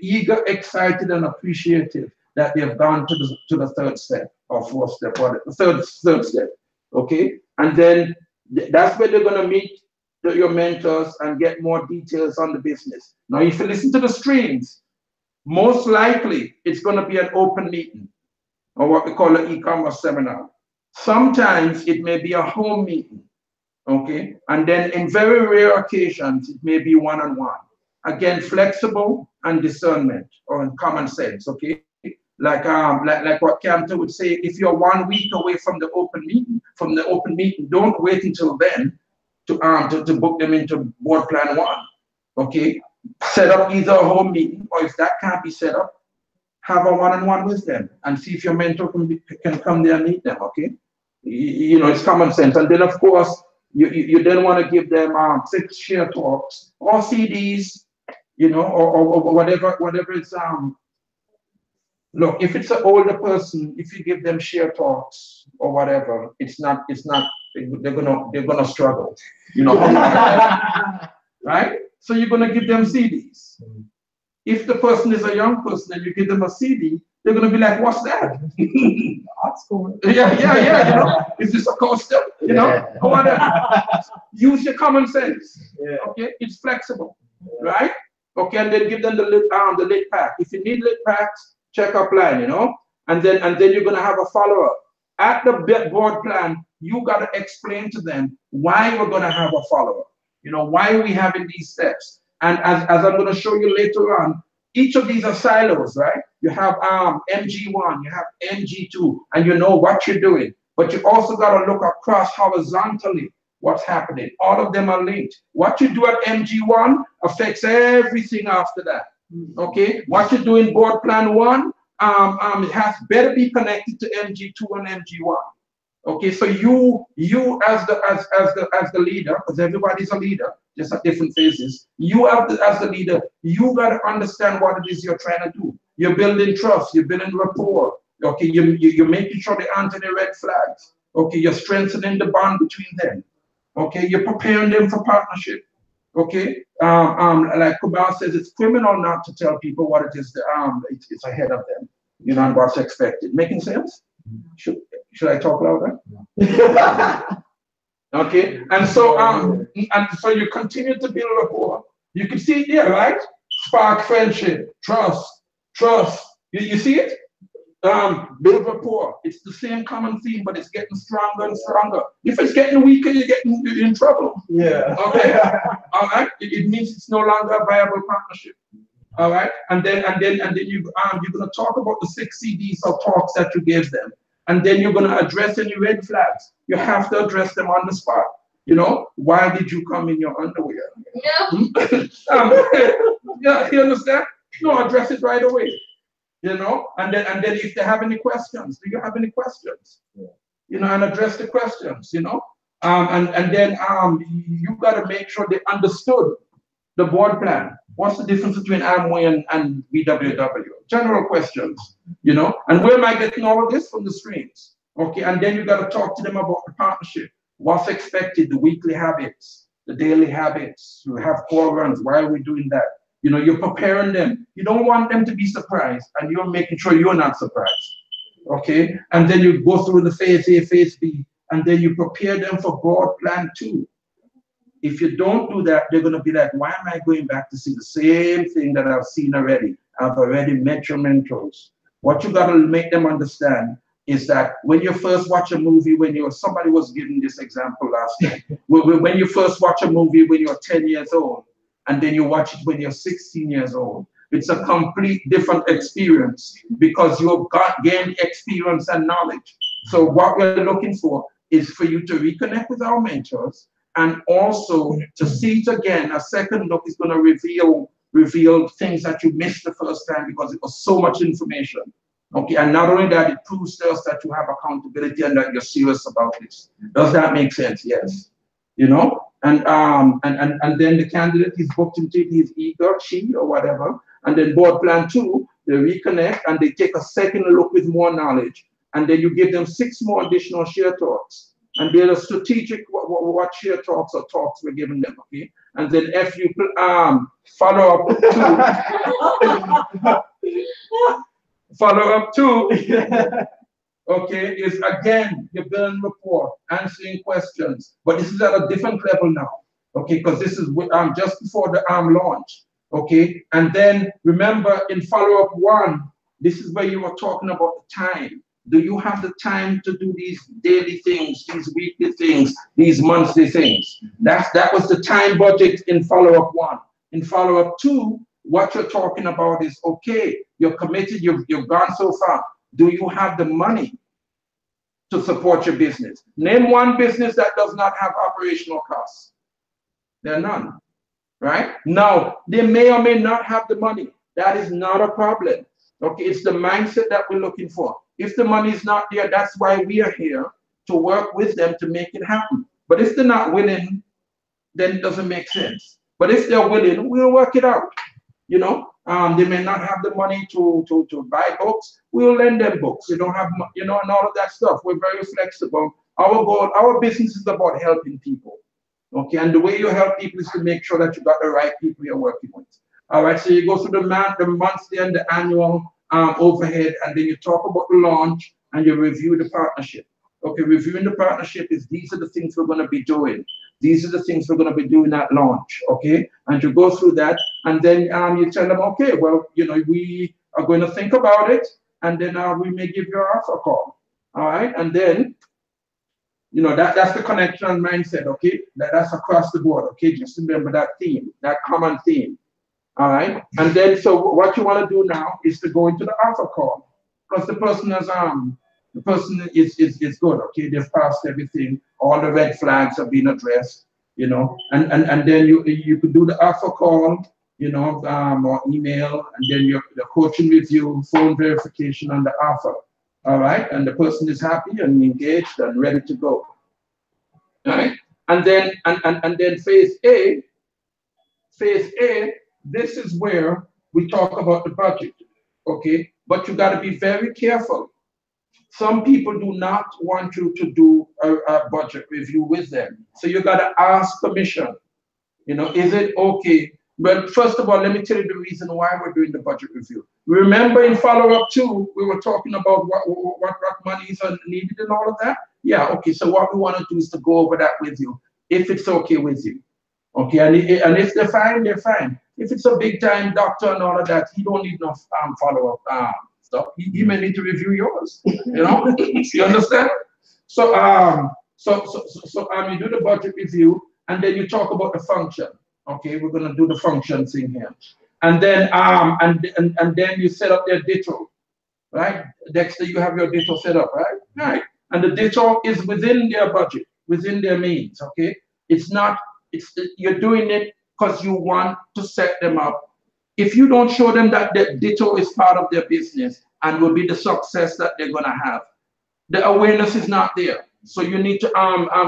Speaker 2: eager, excited, and appreciative that they have gone to the 3rd step or 4th step, or the third step. Okay, and then that's where they're going to meet your mentors and get more details on the business. Now, if you listen to the streams, most likely it's going to be an open meeting, or what we call an e-commerce seminar. Sometimes it may be a home meeting. Okay, and then in very rare occasions, it may be one-on-one. Again, flexible and discernment or common sense. Okay, like what Camden would say, if you're 1 week away from the open meeting, don't wait until then to book them into board plan 1. Okay, set up either a home meeting, or if that can't be set up, have a one-on-one with them and see if your mentor can come there and meet them. Okay, you know, it's common sense. And then of course you then want to give them 6 share talks or CDs, you know, or whatever it's look, if it's an older person, if you give them share talks or whatever, they're gonna struggle, you know. Right? So you're gonna give them CDs. If the person is a young person and you give them a CD, they're gonna be like, what's that? That's cool. Yeah, you know, is this a coaster? You know, or whatever. Use your common sense. Okay, it's flexible, right? Okay, and then give them the lit pack. If you need lit packs, check up line, you know, and then you're gonna have a follow-up. At the board plan, you gotta explain to them why we're gonna have a follow-up. You know, why are we having these steps? And as I'm gonna show you later on, each of these are silos, right? You have MG1, you have MG2, and you know what you're doing. But you also gotta look across horizontally what's happening. All of them are linked. What you do at MG1 affects everything after that. Okay, what you do in board plan 1, it has better be connected to MG2 and MG1. Okay, so you as the leader, because everybody's a leader, just at different phases. You as the leader, you gotta understand what it is you're trying to do. You're building trust, you're building rapport. Okay, you're making sure they answer the red flags. Okay, you're strengthening the bond between them. Okay, you're preparing them for partnership. Okay, like Kubal says, it's criminal not to tell people what it is. It's ahead of them, you know, and what's expected. Making sense? Should I talk louder? Okay, and so you continue to build rapport. You can see it here, right? Spark friendship, trust. You see it? Build rapport. It's the same common theme, but it's getting stronger and stronger. If it's getting weaker, you're getting in trouble. Yeah. Okay. All right. It means it's no longer a viable partnership. All right. And then you're gonna talk about the 6 CDs or talks that you gave them, and then you're gonna address any red flags. You have to address them on the spot. You know, why did you come in your underwear? Yeah. Yeah. You understand? No, address it right away. You know, and then if they have any questions, do you have any questions? Yeah. You know, and address the questions, you know. And then you gotta make sure they understood the board plan. What's the difference between Amway and BWW? General questions, you know. And where am I getting all of this? From the streams. Okay, and then you gotta talk to them about the partnership. What's expected, the weekly habits, the daily habits. You have core runs. Why are we doing that? You know, you're preparing them. You don't want them to be surprised, and you're making sure you're not surprised. Okay? And then you go through the phase A, phase B, and then you prepare them for board plan 2. If you don't do that, they're going to be like, why am I going back to see the same thing that I've seen already? I've already met your mentors. What you got to make them understand is that when you first watch a movie, somebody was giving this example last night, when you first watch a movie when you're 10 years old, and then you watch it when you're 16 years old. It's a complete different experience because you've gained experience and knowledge. So what we're looking for is for you to reconnect with our mentors, and also to see it again. A second look is going to reveal things that you missed the first time because it was so much information. Okay, and not only that, it proves to us that you have accountability and that you're serious about this. Does that make sense? Yes. You know? And then the candidate is booked into his eager, she or whatever, and then board plan 2, they reconnect and they take a second look with more knowledge, and then you give them 6 more additional share talks, and they're strategic what share talks or talks we're giving them, okay? And then if you follow up to okay, is again, you're building rapport, answering questions, but this is at a different level now, okay, because this is just before the launch, okay, and then remember in follow-up 1, this is where you were talking about the time. Do you have the time to do these daily things, these weekly things, these monthly things? That was the time budget in follow-up 1. In follow-up 2, what you're talking about is, okay, you're committed, you've gone so far. Do you have the money to support your business? Name one business that does not have operational costs. There are none, right? Now, they may or may not have the money. That is not a problem. Okay, it's the mindset that we're looking for. If the money is not there, that's why we are here, to work with them to make it happen. But if they're not willing, then it doesn't make sense. But if they're willing, we'll work it out. You know, they may not have the money to buy books. We'll lend them books. They don't have, you know, and all of that stuff. We're very flexible. Our goal, our business is about helping people. Okay, and the way you help people is to make sure that you got the right people you're working with. All right, so you go through the monthly and the annual overhead, and then you talk about the launch and you review the partnership. Okay, reviewing the partnership is, these are the things we're going to be doing. These are the things we're going to be doing at launch. Okay, and you go through that, and then you tell them, okay, well, you know, we are going to think about it, and then we may give you an offer call. All right, and then, you know, that's the connection and mindset. Okay, that's across the board. Okay, just remember that theme, that common theme. All right, and then so what you want to do now is to go into the offer call, because the person has the person is good. Okay, they've passed everything, all the red flags have been addressed, you know, and then you could do the offer call, you know, or email, and then the coaching review, phone verification on the offer. All right, and the person is happy and engaged and ready to go. All right, and then phase A. Phase A, this is where we talk about the budget, okay? But you got to be very careful. Some people do not want you to do a budget review with them. So you got to ask permission. You know, is it okay? But first of all, let me tell you the reason why we're doing the budget review. Remember in follow-up 2, we were talking about what monies are needed and all of that? Yeah, okay, so what we want to do is to go over that with you, if it's okay with you. Okay, and if they're fine, they're fine. If it's a big time doctor and all of that, he don't need no follow-up stuff. He may need to review yours. You know, you understand? So you do the budget review, and then you talk about the function. Okay, we're gonna do the function thing here, and then and then you set up their ditto, right? Dexter, you have your ditto set up, right? Right, and the ditto is within their budget, within their means. Okay, it's not. You're doing it because you want to set them up. If you don't show them that the ditto is part of their business and will be the success that they're gonna have, the awareness is not there. So you need to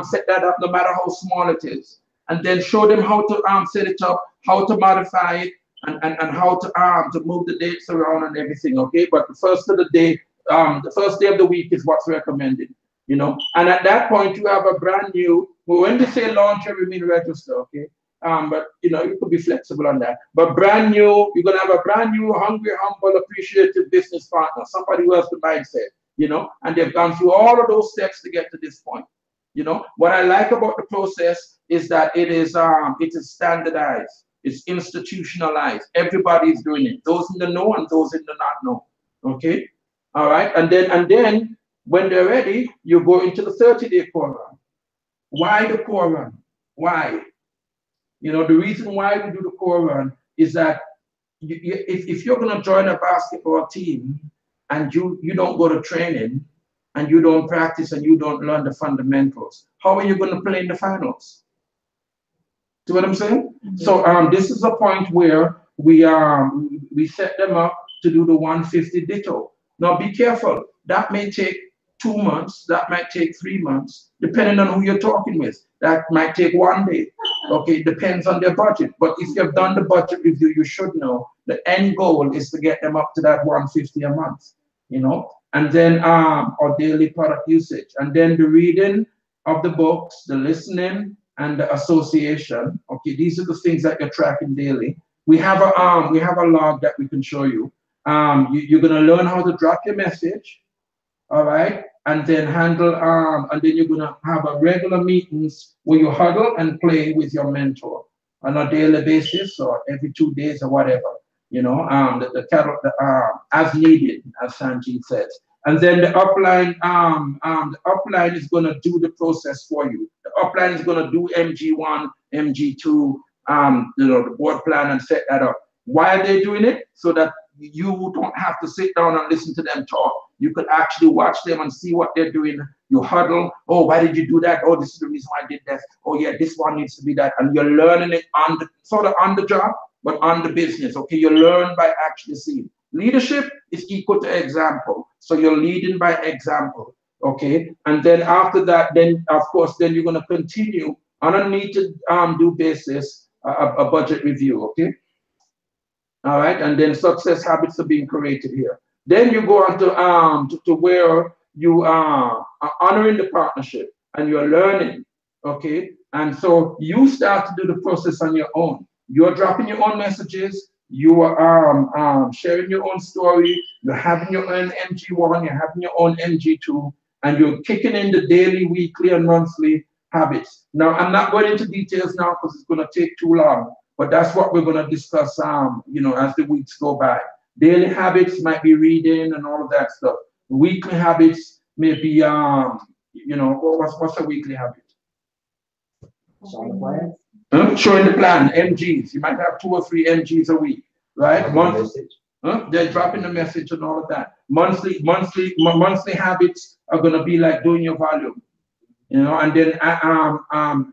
Speaker 2: set that up, no matter how small it is, and then show them how to set it up, how to modify it, and how to move the dates around and everything. Okay, but the first of the day, the first day of the week is what's recommended. You know, and at that point you have a brand new. Well, when they say launch, we mean register. Okay, but you know, you could be flexible on that. But brand new, you're gonna have a brand new, hungry, humble, appreciative business partner, somebody who has the mindset. You know, and they've gone through all of those steps to get to this point. You know, what I like about the process is that it is standardized, it's institutionalized. Everybody's doing it. Those in the know and those in the not know. Okay, all right, and then when they're ready, you go into the 30-day core run. Why the core run? Why? You know, the reason why we do the core run is that if you're going to join a basketball team and you don't go to training and you don't practice and you don't learn the fundamentals, how are you going to play in the finals? See what I'm saying? Mm-hmm. So this is a point where we set them up to do the 150 ditto. Now be careful. That may take 2 months, that might take 3 months, depending on who you're talking with. That might take 1 day. Okay, it depends on their budget. But if you've done the budget review, you should know the end goal is to get them up to that 150 a month, you know, and then or daily product usage. And then the reading of the books, the listening, and the association. Okay, these are the things that you're tracking daily. We have a log that we can show you. You're gonna learn how to drop your message. All right, and then handle, and then you're gonna have a regular meetings where you huddle and play with your mentor on a daily basis or every 2 days or whatever. You know, as needed, as Sanjeev says. And then the upline is gonna do the process for you. The upline is gonna do MG1, MG2, the board plan and set that up. Why are they doing it? So that you don't have to sit down and listen to them talk. You could actually watch them and see what they're doing. You huddle. Oh, why did you do that? Oh, this is the reason why I did that. Oh, yeah, this one needs to be that. And you're learning it on the sort of on the job, but on the business. Okay, you learn by actually seeing. Leadership is equal to example. So you're leading by example. Okay, and then after that, then of course, then you're going to continue on a need to do basis a budget review. Okay. All right, and then success habits are being created here. Then you go on to where you are honoring the partnership and you're learning, okay? And so you start to do the process on your own. You're dropping your own messages. You are sharing your own story. You're having your own MG1. You're having your own MG2, and you're kicking in the daily, weekly, and monthly habits. Now, I'm not going into details now because it's going to take too long. But that's what we're going to discuss, as the weeks go by. Daily habits might be reading and all of that stuff. Weekly habits may be, what's a weekly habit?
Speaker 6: Showing the plan.
Speaker 2: Showing the plan, MGs. You might have 2 or 3 MGs a week, right? They're dropping the message and all of that. Monthly habits are going to be like doing your volume, and then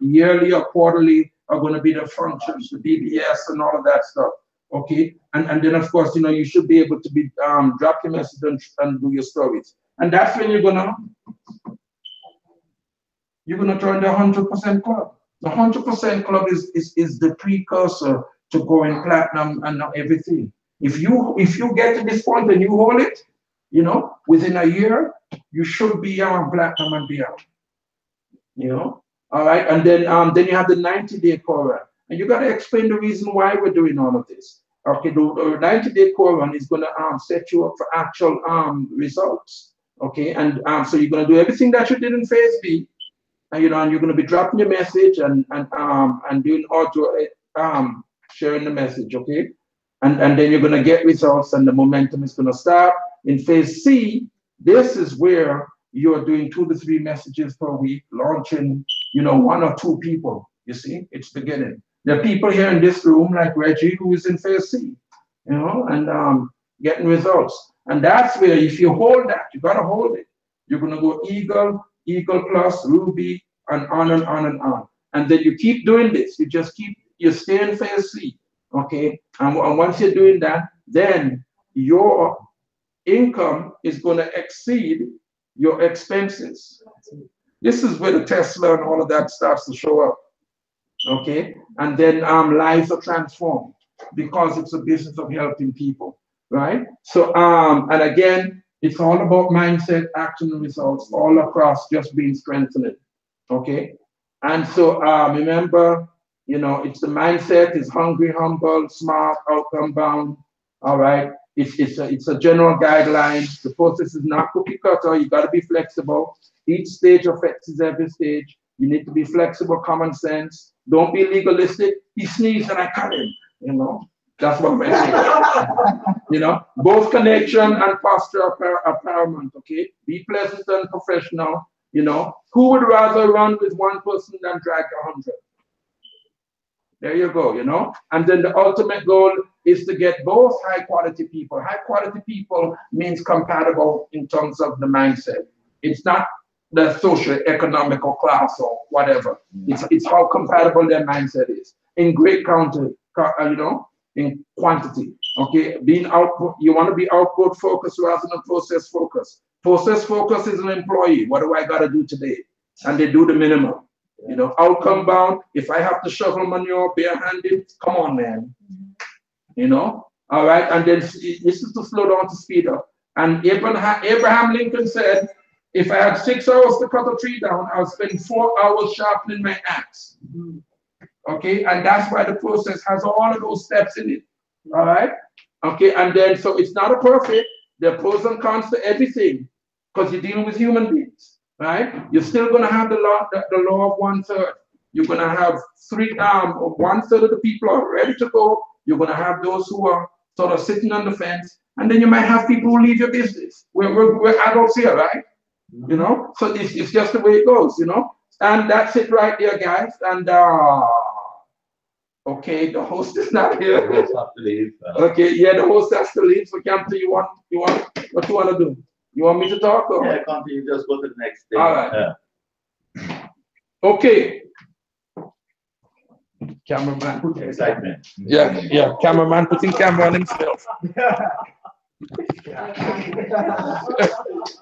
Speaker 2: yearly or quarterly are going to be the functions, the BBS and all of that stuff. Okay, and then of course, you should be able to be drop your message and do your stories. And that's when you're gonna join the 100% club. The 100% club is the precursor to going platinum and everything. If you get to this point and you hold it, within a year, you should be platinum and beyond. All right, and then you have the 90-day core run, and you got to explain the reason why we're doing all of this. Okay, the 90-day core run is going to set you up for actual results. Okay, and so you're going to do everything that you did in phase B, and and you're going to be dropping your message and doing auto sharing the message. Okay, and then you're going to get results, and the momentum is going to start. In phase C, this is where you're doing 2 to 3 messages per week, launching 1 or 2 people. You see, it's beginning. There are people here in this room like Reggie who is in phase C, and getting results. And that's where, if you hold that, you gotta hold it. You're gonna go Eagle, Eagle Plus, Ruby, and on and on and on. And then you keep doing this. You stay in phase C, okay? And once you're doing that, then your income is gonna exceed your expenses. This is where the Tesla and all of that starts to show up, okay? And then lives are transformed because it's a business of helping people, right? So, and again, it's all about mindset, action, and results, all across just being strengthened, okay? And so remember, it's the mindset, it's hungry, humble, smart, outcome bound, all right? It's a general guideline. The process is not cookie cutter. You got to be flexible. Each stage affects every stage. You need to be flexible, common sense. Don't be legalistic. He sneezed and I cut him. That's what I'm saying. Both connection and posture are paramount. Okay, be pleasant and professional. Who would rather run with 1 person than drag 100? There you go, and then the ultimate goal is to get both high quality people. High quality people means compatible in terms of the mindset. It's not the socio-economical class or whatever. It's how compatible their mindset is in great in quantity. Okay, being output, you want to be output focused rather than process focused. Process focus is an employee. What do I got to do today? And they do the minimum. Outcome bound. If I have to shovel manure barehanded, come on, man. All right. And then this is to slow down to speed up. And Abraham Lincoln said, if I had 6 hours to cut a tree down, I'll spend 4 hours sharpening my axe. Okay. And that's why the process has all of those steps in it. All right. Okay. And then, so it's not a perfect. There are pros and cons to everything because you're dealing with human beings. Right? You're still going to have the law of 1/3. You're going to have 1/3 of the people are ready to go. You're going to have those who are sort of sitting on the fence, and then you might have people who leave your business. We're adults here, right? You know, so it's just the way it goes, you know. And that's it right there, guys. And okay, the host is not here.
Speaker 9: The host have to leave.
Speaker 2: Okay, yeah, the host has to leave. So Campbell, what you want to do? You want me to talk? Or?
Speaker 9: Yeah, continue. Just go to the next thing.
Speaker 2: All right. Okay. Cameraman putting
Speaker 9: Excitement.
Speaker 2: Yeah. Cameraman putting camera on himself.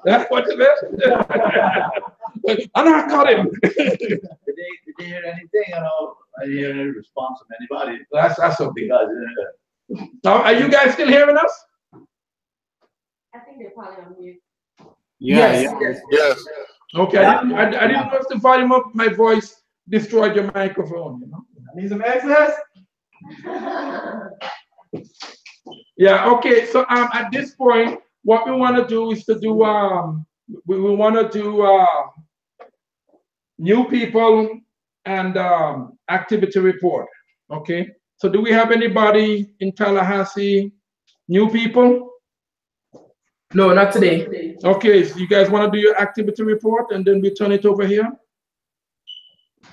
Speaker 2: That's what it is. And I caught him.
Speaker 9: Did they hear anything? I didn't hear any response from anybody.
Speaker 2: That's okay.
Speaker 9: Because
Speaker 2: Now, are you guys still hearing us?
Speaker 1: I think they're probably on mute.
Speaker 7: Yes.
Speaker 3: Yes.
Speaker 2: Okay, I didn't know if the volume of my voice destroyed your microphone, you know.
Speaker 6: Need some access?
Speaker 2: Yeah, okay, so at this point, what we want to do is to do we want to do new people and activity report. Okay, so do we have anybody in Tallahassee, new people?
Speaker 7: No, not today.
Speaker 2: Okay, so you guys want to do your activity report and then we turn it over here?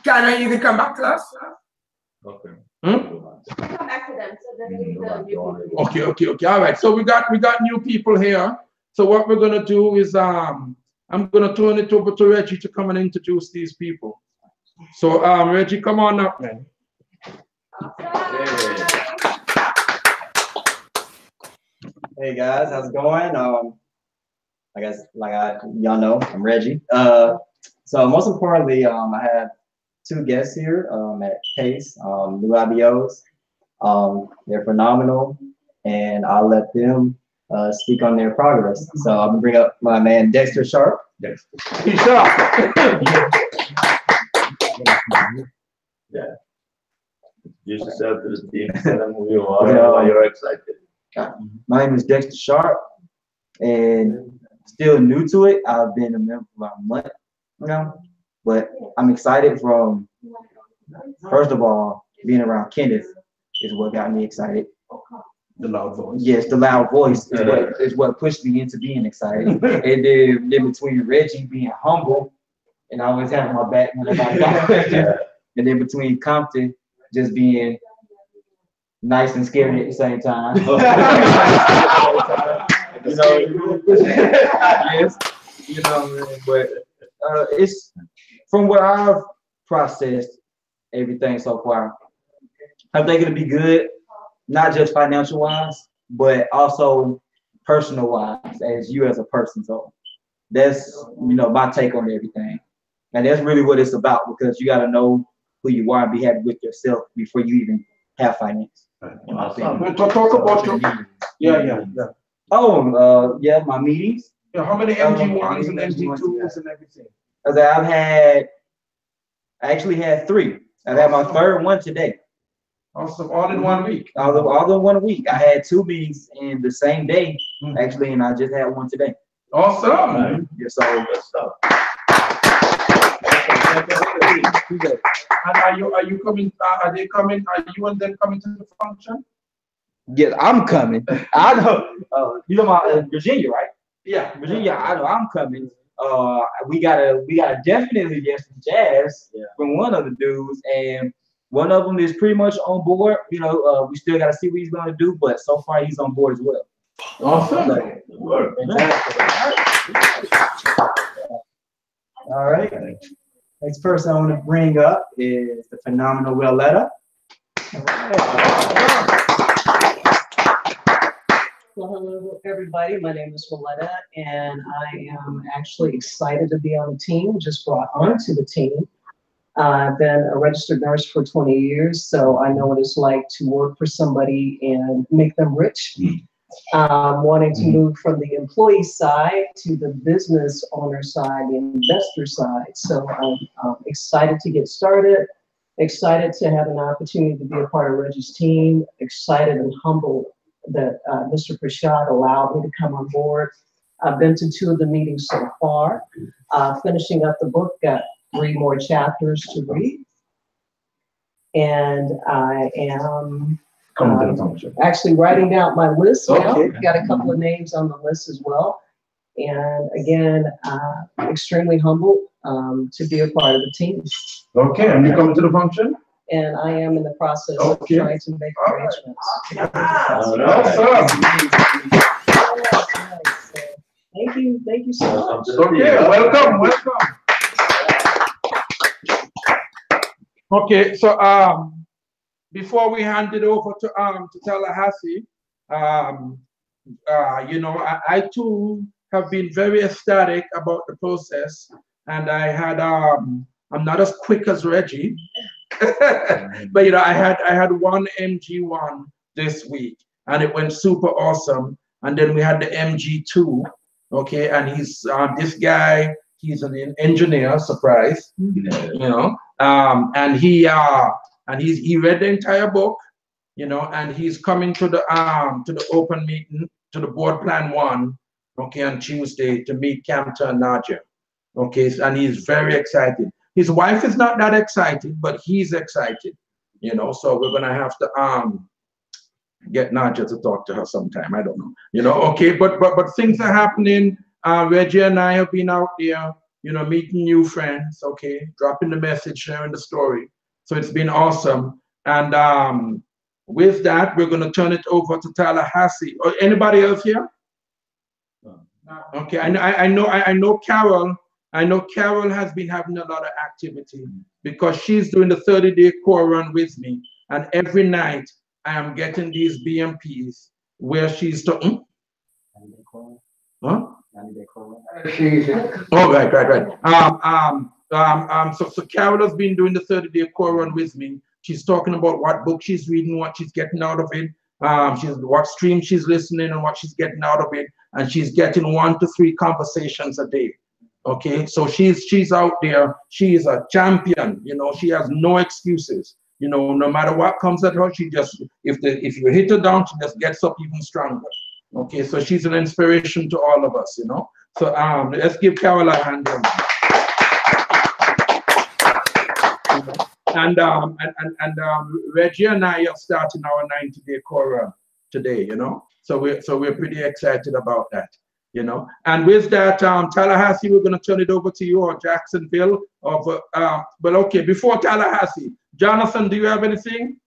Speaker 7: Kana, you can come back to us.
Speaker 9: okay.
Speaker 1: Come back to them. So then we
Speaker 2: Okay. All right. So we got new people here. So what we're gonna do is I'm gonna turn it over to Reggie to come and introduce these people. So Reggie, come on up, man.
Speaker 6: Hey guys, how's it going? I guess y'all know, I'm Reggie. So most importantly, I have two guests here at Pase, new IBOs. They're phenomenal, and I'll let them speak on their progress. So I'm gonna bring up my man Dexter Sharp.
Speaker 2: He's sharp.
Speaker 9: Yeah. Introduce yourself to the team. Tell them who you are, why you're excited.
Speaker 6: My name is Dexter Sharp, and still new to it. I've been a member for about a month now, but I'm excited from, first of all, being around Kenneth is what got me excited.
Speaker 2: The loud voice.
Speaker 6: Yes, the loud voice is what pushed me into being excited. And then between Reggie being humble and always having my back whenever I got questions, and then between Compton just being nice and scary at the same time. You know, yes, you know, but it's from what I've processed everything so far. I think it'll be good, not just financial wise, but also personal wise, as you as a person. So that's, you know, my take on everything, and that's really what it's about, because you got to know who you are and be happy with yourself before you even have finance.
Speaker 2: We'll talk about your yeah.
Speaker 6: Oh, yeah, my meetings.
Speaker 2: Yeah, how many MG1s and MG2s and everything?
Speaker 6: I actually had 3. I've had my third one today.
Speaker 2: Awesome, all in 1 week.
Speaker 6: All in 1 week. I had 2 meetings in the same day, actually, and I just had one today.
Speaker 2: Awesome.
Speaker 6: Yes, so good stuff.
Speaker 2: And are you coming? Are they coming? Are you and them coming to the function?
Speaker 6: Yes, I'm coming. I know. You know about Virginia, right?
Speaker 2: Yeah,
Speaker 6: Virginia. I know I'm coming. We gotta definitely get some jazz from one of the dudes, and one of them is pretty much on board. You know, we still gotta see what he's gonna do, but so far he's on board as well.
Speaker 2: Awesome.
Speaker 6: All right. Next person I want to bring up is the phenomenal Willetta.
Speaker 10: Well, hello, everybody. My name is Willetta, and I am actually excited to be on the team, just brought onto the team. I've been a registered nurse for 20 years, so I know what it's like to work for somebody and make them rich. Wanting to move from the employee side to the business owner side, the investor side. So I'm excited to get started, excited to have an opportunity to be a part of Reggie's team, excited and humbled that Mr. Prashad allowed me to come on board. I've been to 2 of the meetings so far, finishing up the book, got 3 more chapters to read. And I am
Speaker 2: Come to the function.
Speaker 10: Actually writing down my list now.
Speaker 2: Okay.
Speaker 10: Got a couple of names on the list as well. And again, extremely humbled to be a part of the team.
Speaker 2: Okay, and you coming to the function?
Speaker 10: And I am in the process
Speaker 2: Okay.
Speaker 10: of trying to make arrangements.
Speaker 2: Awesome.
Speaker 10: Thank you so much.
Speaker 2: Okay, welcome. Okay, so before we hand it over to Tallahassee, you know, I too have been very ecstatic about the process, and I had I'm not as quick as Reggie, but you know, I had one MG1 this week, and it went super awesome. And then we had the MG2, okay, and he's this guy. He's an engineer, surprise, you know, and he read the entire book, you know, and he's coming to the open meeting, to the board plan 1, okay, on Tuesday to meet Camta and Nadia, okay, and he's very excited. His wife is not that excited, but he's excited, you know, so we're gonna have to get Nadia to talk to her sometime. I don't know, you know, okay, but things are happening. Reggie and I have been out there, you know, meeting new friends, okay, dropping the message, sharing the story. So it's been awesome. And with that, we're going to turn it over to Tallahassee. Or anybody else here? Okay, I know Carol. I know Carol has been having a lot of activity because she's doing the 30-day core run with me. And every night I am getting these BMPs where she's talking. Huh? Oh, right. So Carol has been doing the 30-day core run with me. She's talking about what book she's reading, what she's getting out of it, what stream she's listening and what she's getting out of it, and she's getting 1 to 3 conversations a day. Okay, so she's out there. She is a champion. You know, she has no excuses. You know, no matter what comes at her, she just if you hit her down, she just gets up even stronger. Okay, so she's an inspiration to all of us, you know. So let's give Carol a hand. And Reggie and I are starting our 90-day core run today, you know. So we're pretty excited about that, you know. And with that, Tallahassee, we're going to turn it over to you, or Jacksonville, or but okay, before Tallahassee, Jonathan, do you have anything?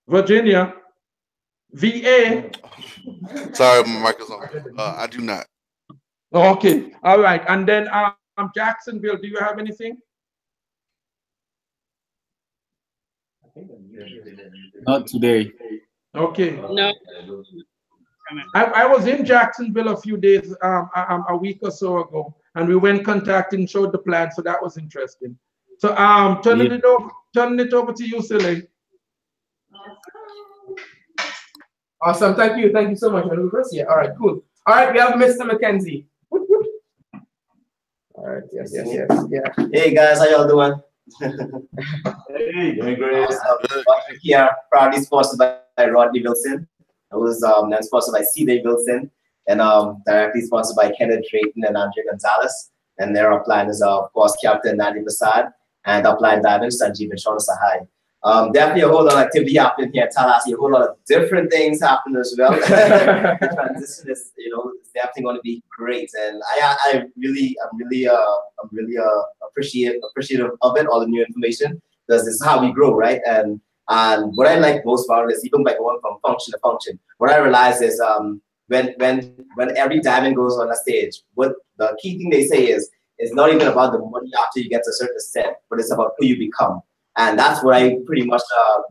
Speaker 2: Virginia. VA.
Speaker 3: Sorry, my mic is on. I do not.
Speaker 2: Okay, all right. And then Jacksonville, do you have anything?
Speaker 11: Not today.
Speaker 2: Okay.
Speaker 12: No.
Speaker 2: I was in Jacksonville a few days, a week or so ago, and we went contacting, showed the plan, so that was interesting. So turning it over to you, Silly.
Speaker 7: Awesome. Thank you so much. Yeah. All right, cool. All right, we have Mr. McKenzie. All right, yes.
Speaker 13: Hey guys, how y'all doing?
Speaker 9: Hey, doing great.
Speaker 13: Here, proudly sponsored by Rodney Wilson. It was then sponsored by C. Wilson, and directly sponsored by Kenneth Drayton and Andre Gonzalez. And their upline is of course Captain Nadi Prasad and upline Diamond Sanjeev and Shona Sahai. Definitely a whole lot of activity happening here at Tallahassee, a whole lot of different things happening as well. The transition is, you know, it's definitely going to be great, and I'm really appreciative of it, all the new information, because this is how we grow, right? And what I like most about it is even by going from function to function, what I realize is when every diamond goes on a stage, what the key thing they say is it's not even about the money after you get to a certain extent, but it's about who you become. And that's what I pretty much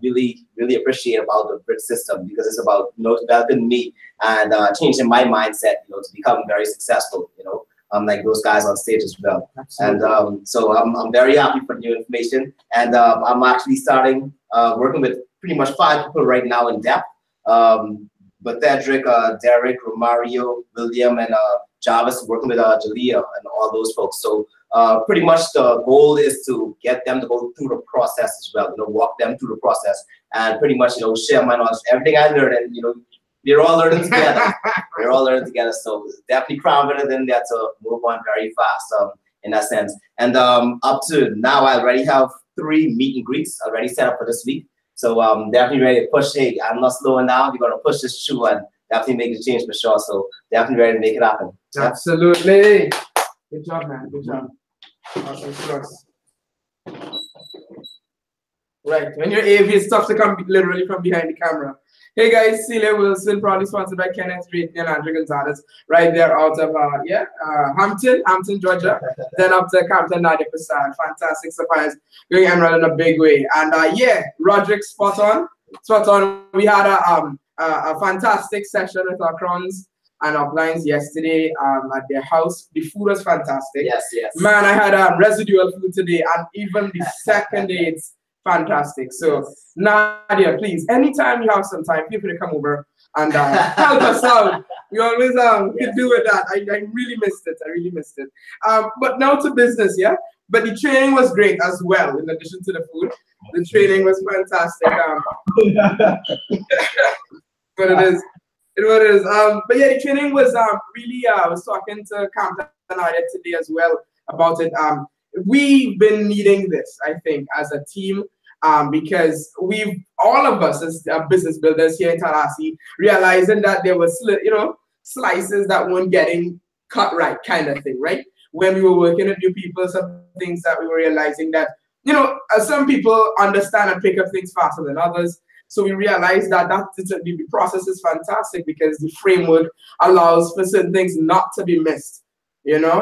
Speaker 13: really appreciate about the BRIC system, because it's about, you know, developing me and changing my mindset, you know, to become very successful, you know, like those guys on stage as well. Absolutely. And so I'm very happy for new information, and I'm actually starting working with pretty much 5 people right now in depth. But Cedric, Derek, Romario, William, and Jarvis, working with Jalea and all those folks. So pretty much the goal is to get them to go through the process as well, you know, walk them through the process, and pretty much, you know, share my knowledge, everything I learned, and, you know, we're all learning together. We're all learning together. So it's definitely confident in that to move on very fast in that sense. And up to now, I already have 3 meet and greets already set up for this week. So definitely ready to push. Hey, I'm not slowing down. We're gonna push this through and definitely make the change for sure. So definitely ready to make it happen.
Speaker 7: Absolutely. Good job, man. Good job. Awesome sauce. Right. When you're AV, it's tough to come literally from behind the camera. Hey guys, Celia Wilson, proudly sponsored by Kenneth Drake and Andrew Gonzalez, right there out of Hampton, Georgia. Then up to Campton, Nadia Prasad. Fantastic suppliers going emerald in a big way. And Roderick, spot on. We had a fantastic session with our crowns and uplines yesterday at their house. The food was fantastic.
Speaker 13: Yes.
Speaker 7: Man, I had residual food today, and even the second day, it's fantastic. So, Nadia, please, anytime you have some time, feel free to come over and help us out. We always can do with that. I really missed it. But now to business, yeah? But the training was great as well, in addition to the food. The training was fantastic. But it is. But yeah, the training was really, I was talking to Campton Nadia today as well about it. We've been needing this, I think, as a team, because all of us as business builders here in Tallahassee, realizing that there was, slices that weren't getting cut right, kind of thing, right? When we were working with new people, some things that we were realizing that, some people understand and pick up things faster than others. So we realized that the process is fantastic because the framework allows for certain things not to be missed.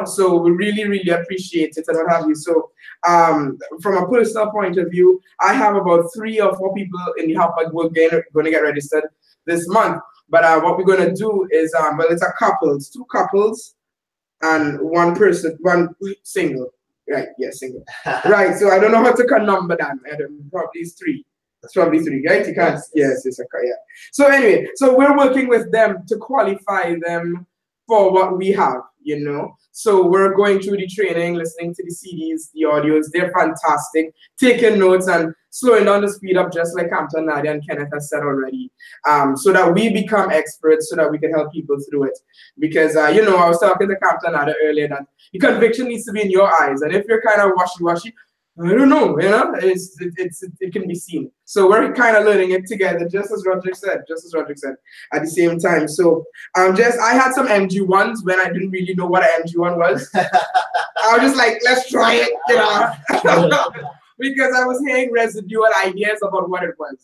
Speaker 7: So we really, really appreciate it and what have you. So from a personal point of view, I have about 3 or 4 people in the Hopper we're going to get registered this month. But what we're going to do is, it's a couple, it's 2 couples and 1 person, 1 single. Right, yeah, single. Right, so I don't know how to number that. Probably it's 3. It's probably 3, right? You can't, yes, okay, yeah. So anyway, so we're working with them to qualify them for what we have, So we're going through the training, listening to the CDs, the audios. They're fantastic. Taking notes and slowing down the speed up, just like Campton, Nadia, and Kenneth has said already, so that we become experts, so that we can help people through it. Because, I was talking to Campton Nadia earlier that the conviction needs to be in your eyes. And if you're kind of washy-washy, I don't know, it can be seen. So we're kind of learning it together, just as Roderick said, at the same time. So I had some MG1s when I didn't really know what an MG1 was. I was just like, let's try it, because I was hearing residual ideas about what it was,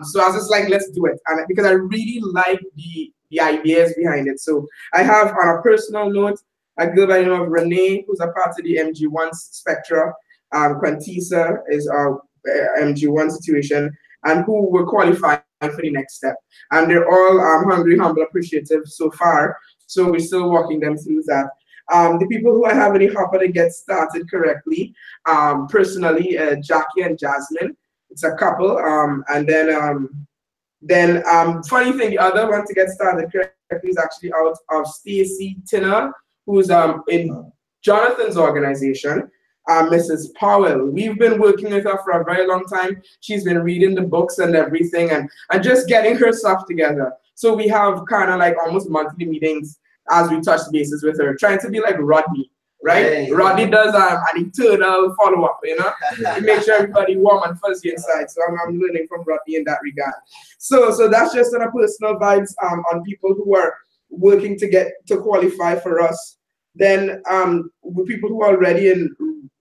Speaker 7: So I was just like, let's do it. And because I really like the ideas behind it. So I have, on a personal note, a girl by the name of Renee, who's a part of the MG1 Spectra. Quantisa is our MG1 situation, and who will qualify for the next step. And they're all hungry, humble, appreciative so far. So we're still walking them through that. The people who I have in the hopper to get started correctly, personally, Jackie and Jasmine. It's a couple. And then funny thing, the other one to get started correctly is actually out of Stacy Tinner, who's in Jonathan's organization, Mrs. Powell. We've been working with her for a very long time. She's been reading the books and everything and just getting her stuff together. So we have kind of like almost monthly meetings as we touch bases with her, trying to be like Rodney, right? Hey. Rodney does an eternal follow-up, to make sure everybody warm and fuzzy inside. So I'm learning from Rodney in that regard. So that's just on a personal vibes on people who are working to get to qualify for us. Then with people who are already in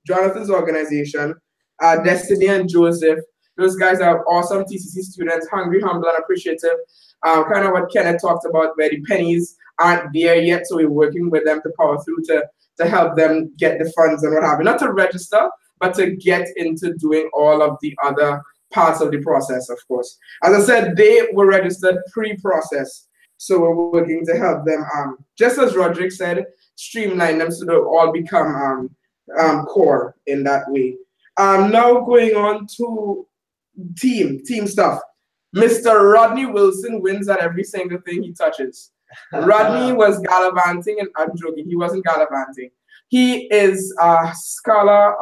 Speaker 7: Jonathan's organization, Destiny and Joseph, those guys are awesome TCC students, hungry, humble, and appreciative. Kind of what Kenneth talked about, where the pennies aren't there yet, so we're working with them to power through to help them get the funds and what have you. Not to register, but to get into doing all of the other parts of the process, of course. As I said, they were registered pre-process. So we're working to help them, just as Roderick said, streamline them so they'll all become core in that way. Now going on to team stuff. Mr. Rodney Wilson wins at every single thing he touches. Rodney was gallivanting, and I'm joking, he wasn't gallivanting. He is a scholar,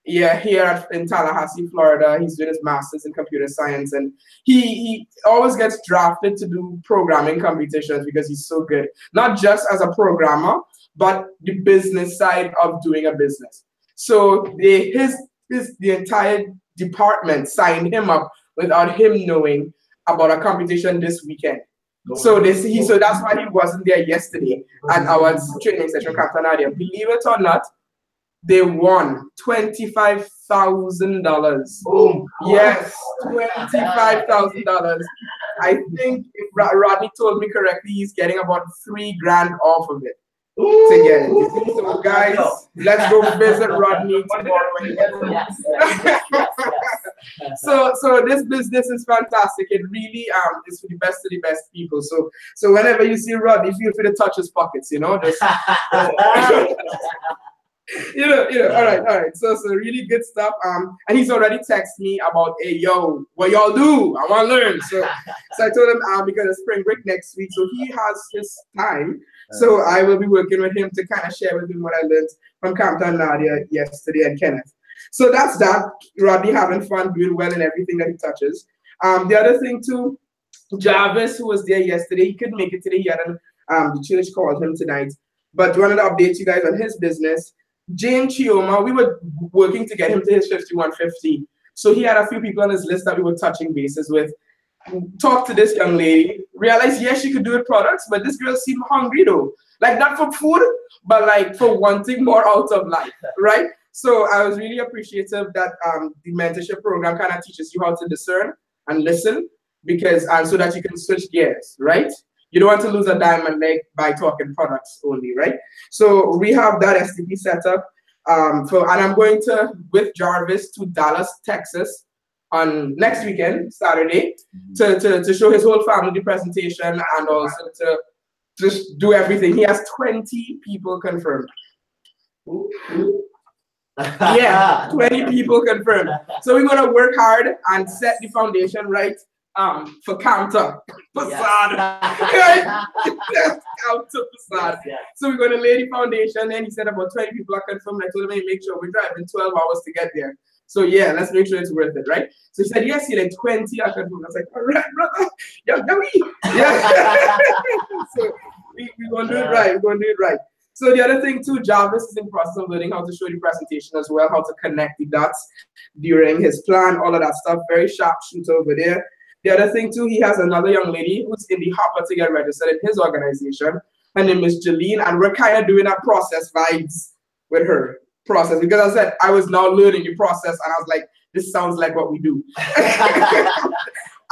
Speaker 7: here in Tallahassee, Florida. He's doing his master's in computer science, and he always gets drafted to do programming competitions because he's so good. Not just as a programmer, but the business side of doing a business. So his the entire department signed him up without him knowing about a competition this weekend. So that's why he wasn't there yesterday at our training session, Captain Nadia. Believe it or not, they won $25,000.
Speaker 6: Boom.
Speaker 7: Yes, $25,000. I think if Rodney told me correctly, he's getting about $3,000 off of it. To get it. So guys, let's go visit Rodney tomorrow. So this business is fantastic. It really is for the best of the best people. So whenever you see Rodney, feel free to touch his pockets, you know. Just, you know, all right. So really good stuff. And he's already texted me about, hey, yo, what y'all do? I want to learn. So I told him because it's spring break next week, so he has his time. So I will be working with him to kind of share with him what I learned from Captain Nadia yesterday and Kenneth. So that's that. Rodney having fun, doing well in everything that he touches. The other thing too, Jarvis, who was there yesterday, he couldn't make it today. He had the church called him tonight. But wanted to update you guys on his business. Jane Chioma, we were working to get him to his 5150. So he had a few people on his list that we were touching bases with. Talked to this young lady, realized yes, she could do it products, but this girl seemed hungry though. Like not for food, but like for wanting more out of life, right? So I was really appreciative that the mentorship program kind of teaches you how to discern and listen, because so that you can switch gears, right? You don't want to lose a diamond leg by talking products only, right? So we have that STP set up. And I'm going with Jarvis to Dallas, Texas on next weekend, Saturday, to show his whole family the presentation and also to just do everything. He has 20 people confirmed. Yeah, 20 people confirmed. So we're gonna work hard and set the foundation right for counter facade. Counter facade. So we're gonna lay the foundation, and he said about 20 people are confirmed. I told him, hey, make sure we're driving 12 hours to get there. So yeah, let's make sure it's worth it, right? So he said, yes, he like 20 are confirmed. I was like, all right, brother, yeah. So we're gonna do it right. We're gonna do it right. So the other thing too, Jarvis is in the process of learning how to show the presentation as well, how to connect the dots during his plan, all of that stuff. Very sharp shooter over there. The other thing too, he has another young lady who's in the hopper to get registered in his organization. Her name is Jeline, and we're kind of doing a process vibes with her process, because I said I was now learning the process, and I was like, this sounds like what we do.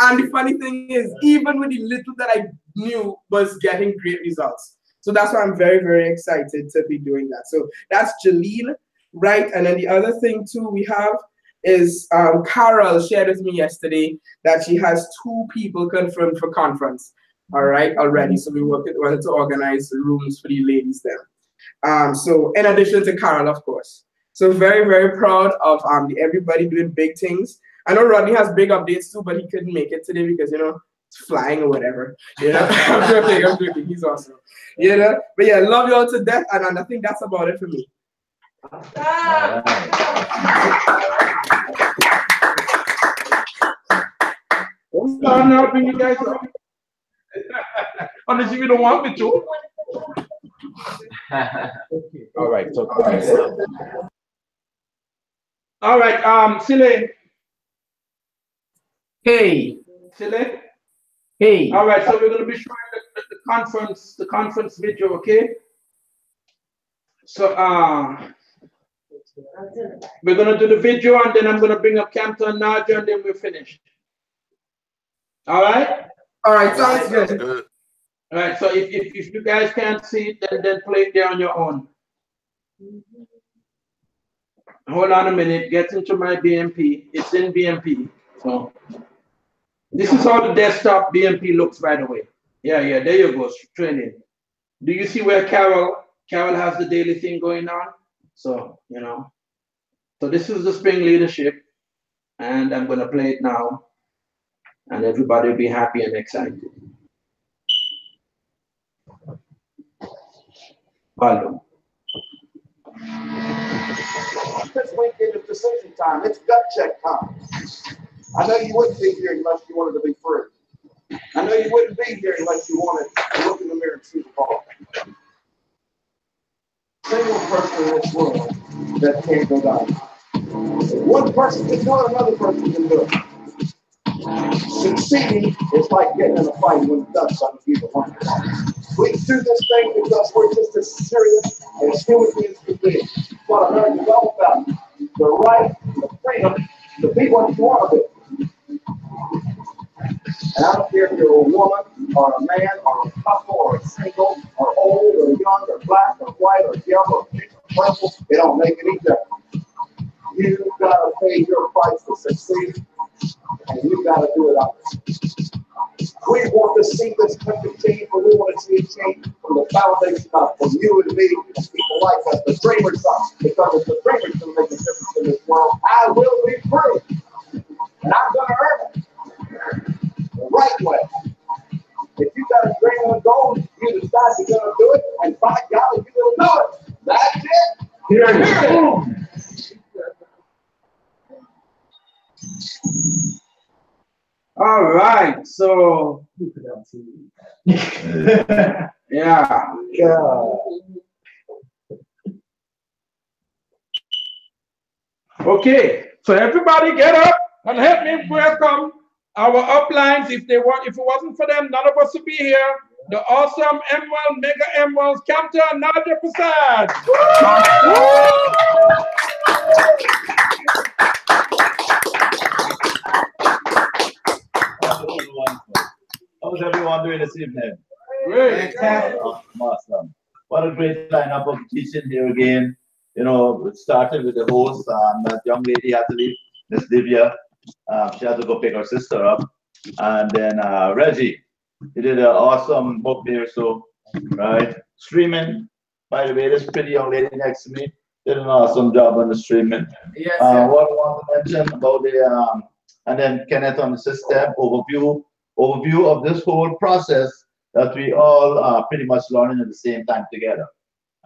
Speaker 7: And the funny thing is, even with the little that I knew, was getting great results. So that's why I'm very, very excited to be doing that. So that's Jeline, right? And then the other thing too we have is Carol shared with me yesterday that she has 2 people confirmed for conference, all right, already. So we wanted to organize rooms for the ladies there. So in addition to Carol, of course. So very, very proud of everybody doing big things. I know Rodney has big updates too, but he couldn't make it today because, you know, flying or whatever. You know, I'm joking. He's awesome. You know, but yeah, love you all to death, and I think that's about it for me.
Speaker 2: I'm starting out bring you guys up. Unless you don't want me to. All right, so all right, Sile.
Speaker 7: Hey.
Speaker 2: Sile.
Speaker 7: Hey.
Speaker 2: All right, so we're going to be showing the conference video, okay? So we're going to do the video, and then I'm going to bring up Camto and Nadia, and then we're finished. All right?
Speaker 7: All right, sounds good.
Speaker 2: All right, so if you guys can't see it, then play it there on your own. Hold on a minute, get into my BMP. It's in BMP, so. This is how the desktop BMP looks, by the way. Yeah, there you go, training. Do you see where Carol has the daily thing going on? So, you know. So this is the spring leadership, and I'm going to play it now, and everybody will be happy and excited. Volume.
Speaker 5: This weekend is decision time. It's gut check time. I know you wouldn't be here unless you wanted to be free. I know you wouldn't be here unless you wanted to look in the mirror and see the ball. Single person in this world that can't go down. One person can do it, another person can do it. Succeeding is like getting in a fight when the dust doesn't give a one. We do this thing because we're just as serious as human beings can be. What America is all about. The right, the freedom to be what you want to be. And I don't care if you're a woman, or a man, or a couple, or a single, or old, or young, or black, or white, or yellow, or pink, or purple, it don't make any difference. You've got to pay your price to succeed, and you've got to do it honestly. We want to see this country change, but we want to see it change from the foundation up, from you and me, and people like us, the dreamers up, because it's the dreamers who make a difference in this world. I will be free, and I'm going to earn it the right way. If you got a dream and a goal, you decide you're going to do it, and by golly, you're going to do it. That's it. Here it is.
Speaker 2: All right, so yeah. Okay, so everybody get up and help me welcome our uplines. If it wasn't for them, none of us would be here. The awesome M1 Mega M1's Captain Nadia Prasad.
Speaker 9: How's everyone doing this evening?
Speaker 2: Great.
Speaker 9: Awesome. What a great lineup of teaching here again. You know, it started with the host, that young lady had to leave, Miss Divya. She had to go pick her sister up. And then Reggie, he did an awesome book there, so, right? Streaming, by the way, this pretty young lady next to me did an awesome job on the streaming.
Speaker 7: Yes,
Speaker 9: What I want to mention about the, and then Kenneth on the system, overview of this whole process that we all pretty much learning at the same time together.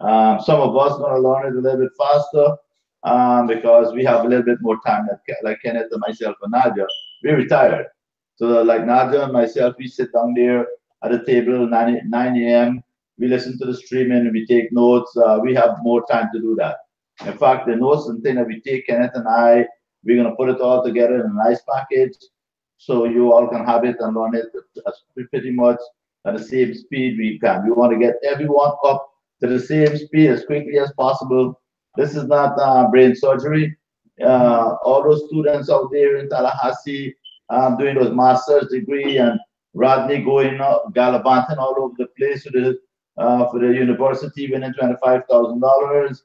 Speaker 9: Some of us going to learn it a little bit faster because we have a little bit more time, like Kenneth and myself and Nadia. We're retired. So like Nadia and myself, we sit down there at the table 9 a.m. We listen to the streaming, we take notes. We have more time to do that. In fact, the notes and thing that we take, Kenneth and I, we're going to put it all together in a nice package so you all can have it and learn it pretty much at the same speed we can. We want to get everyone up to the same speed as quickly as possible. This is not brain surgery. All those students out there in Tallahassee doing those master's degree, and Rodney going up, gallivanting all over the place for the university, winning $25,000.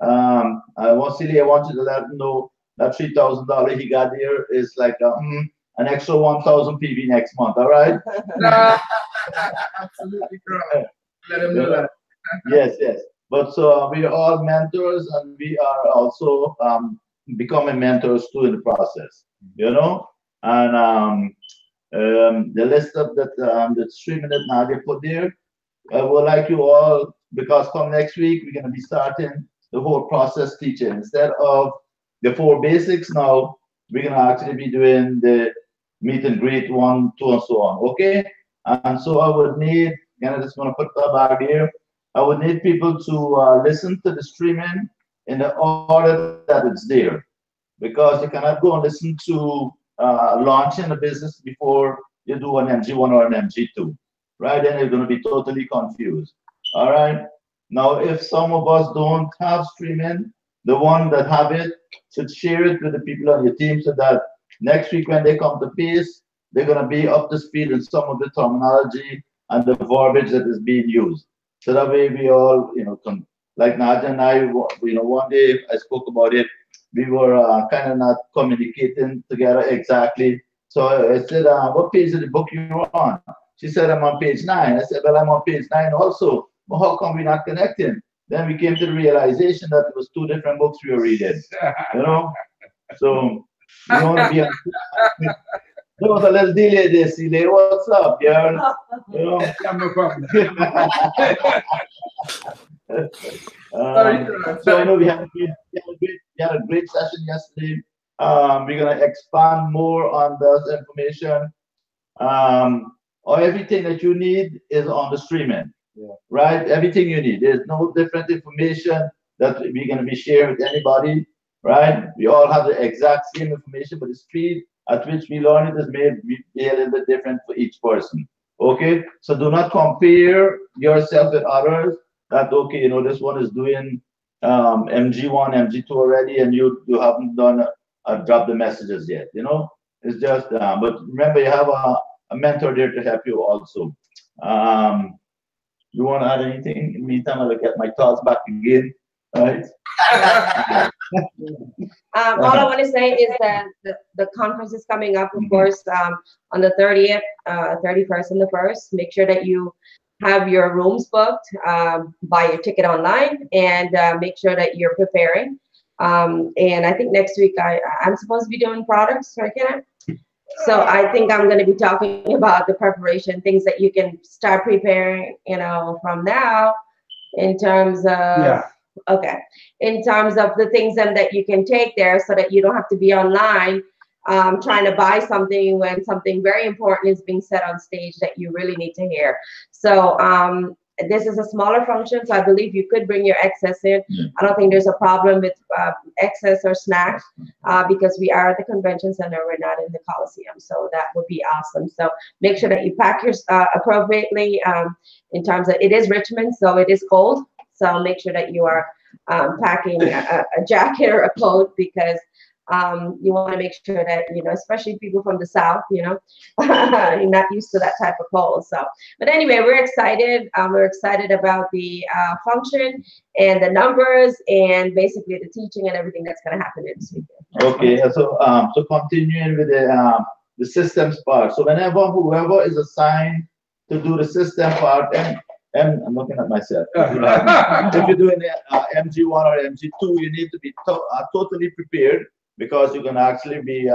Speaker 9: I want you to let him know that $3,000 he got there is like an extra 1,000 PV next month. All right?
Speaker 7: Absolutely correct. Let him know that.
Speaker 9: Yes. But so we are all mentors, and we are also becoming mentors too in the process. You know, and the list of the streaming that Nadia put there, I would like you all, because come next week we're going to be starting the whole process teaching. Instead of the 4 basics now, we're going to actually be doing the meet and greet 1, 2, and so on. Okay? And so I would need, and I'm just going to put that back here. I would need people to listen to the streaming in the order that it's there, because you cannot go and listen to launching a business before you do an MG1 or an MG2, right? Then you're going to be totally confused. All right. Now, if some of us don't have streaming, the one that have it should share it with the people on your team so that next week when they come to Pase, they're going to be up to speed in some of the terminology and the verbiage that is being used. So that way we all, you know, can, like Nadia and I, you know, one day I spoke about it, we were kind of not communicating together exactly. So I said, what page of the book you're on? She said, I'm on page 9. I said, well, I'm on page 9 also. Well, how come we're not connecting? Then we came to the realization that it was 2 different books we were reading, you know? So we want to be on. There was a little delay there, Celia. What's up, girl? You know? So I know we had a great session yesterday. We're gonna expand more on this information. Or everything that you need is on the streaming, right? Everything you need. There's no different information that we're gonna be sharing with anybody. right? We all have the exact same information, but the speed at which we learn it is made be a little bit different for each person. Okay, so do not compare yourself with others. That okay, you know, this one is doing MG1, MG2 already, and you haven't done drop the messages yet. You know, it's just. But remember, you have a mentor there to help you also. You want to add anything? In the meantime, I'll get my thoughts back again. Right.
Speaker 1: All I want to say is that the conference is coming up, of course, on the 30th, 31st, and the 1st. Make sure that you have your rooms booked, buy your ticket online, and make sure that you're preparing. And I think next week I'm supposed to be doing products, right, Kenneth? So I think I'm going to be talking about the preparation, things that you can start preparing, you know, from now in terms of, okay, in terms of the things that you can take there so that you don't have to be online trying to buy something when something very important is being said on stage that you really need to hear. So this is a smaller function, so I believe you could bring your excess in. I don't think there's a problem with excess or snacks because we are at the convention center. We're not in the Coliseum, so that would be awesome. So make sure that you pack your appropriately in terms of, it is Richmond, so it is cold. So make sure that you are packing a jacket or a coat because you want to make sure that, you know, especially people from the South, you know, you're not used to that type of cold. So, but anyway, we're excited. We're excited about the function and the numbers and basically the teaching and everything that's going to happen this weekend.
Speaker 9: Okay, so so continuing with the systems part. So whenever whoever is assigned to do the system part, and I'm looking at myself. If you're doing MG1 or MG2, you need to be totally prepared because you're going to actually be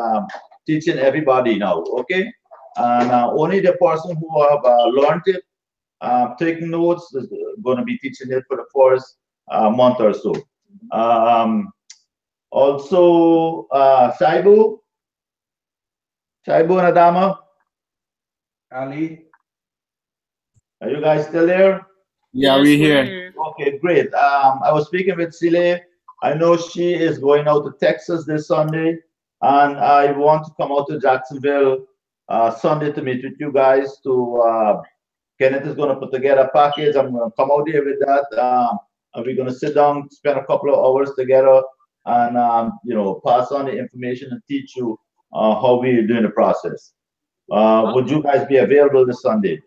Speaker 9: teaching everybody now, okay? And only the person who have learned it, taking notes, is going to be teaching it for the first month or so. Also, Shaibu and Adama.
Speaker 2: Ali.
Speaker 9: Are you guys still there?
Speaker 11: Yeah, we're here.
Speaker 9: Okay, great. I was speaking with Sile. I know she is going out to Texas this Sunday, and I want to come out to Jacksonville Sunday to meet with you guys. Kenneth is going to put together a package. I'm going to come out here with that, and we're going to sit down, spend a couple of hours together, and you know, pass on the information and teach you how we're doing the process. Would you guys be available this Sunday?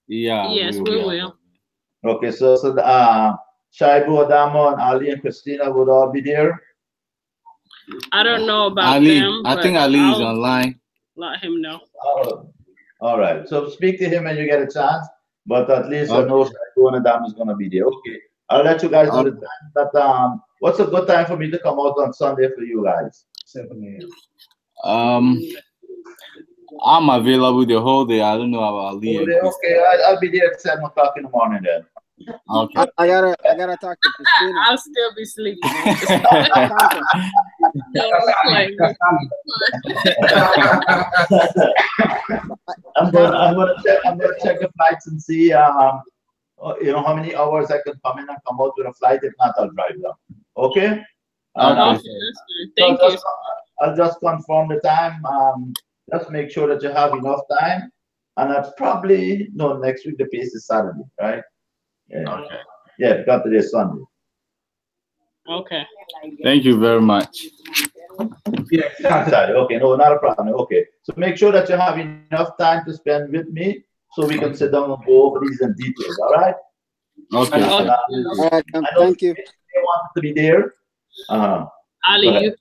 Speaker 11: Yeah.
Speaker 12: Yes, we will.
Speaker 9: Okay, so Shaibu, Adamo, and Ali and Christina would all be there.
Speaker 12: I don't know about
Speaker 11: Ali,
Speaker 12: them.
Speaker 11: I think Ali is online.
Speaker 12: Let him know.
Speaker 9: Oh, all right. So speak to him when you get a chance. But at least I know Shaibu and Adamo is going to be there. Okay, I'll let you guys know the time. But what's a good time for me to come out on Sunday for you guys?
Speaker 2: 7 a.m.
Speaker 11: I'm available the whole day. I don't know about Ali.
Speaker 9: Okay, I'll be there at 7 o'clock in the morning then.
Speaker 11: Okay.
Speaker 14: I gotta talk to Christina.
Speaker 12: I'll still be sleeping.
Speaker 9: I'm gonna check the flights and see you know how many hours I can come in and come out with a flight. If not, I'll drive down. Okay.
Speaker 12: Thank you.
Speaker 9: I'll just confirm the time. Just make sure that you have enough time. And that's probably next week the Pase is Saturday, right? Yeah.
Speaker 11: Okay.
Speaker 9: Yeah, because today is Sunday.
Speaker 12: Okay.
Speaker 11: Thank you very much.
Speaker 9: Yeah, Saturday. Okay, no, not a problem. Okay. So make sure that you have enough time to spend with me so we can sit down and go over these in details, all right?
Speaker 11: Okay.
Speaker 14: All right, thank you.
Speaker 9: They want to be there.
Speaker 12: Ali,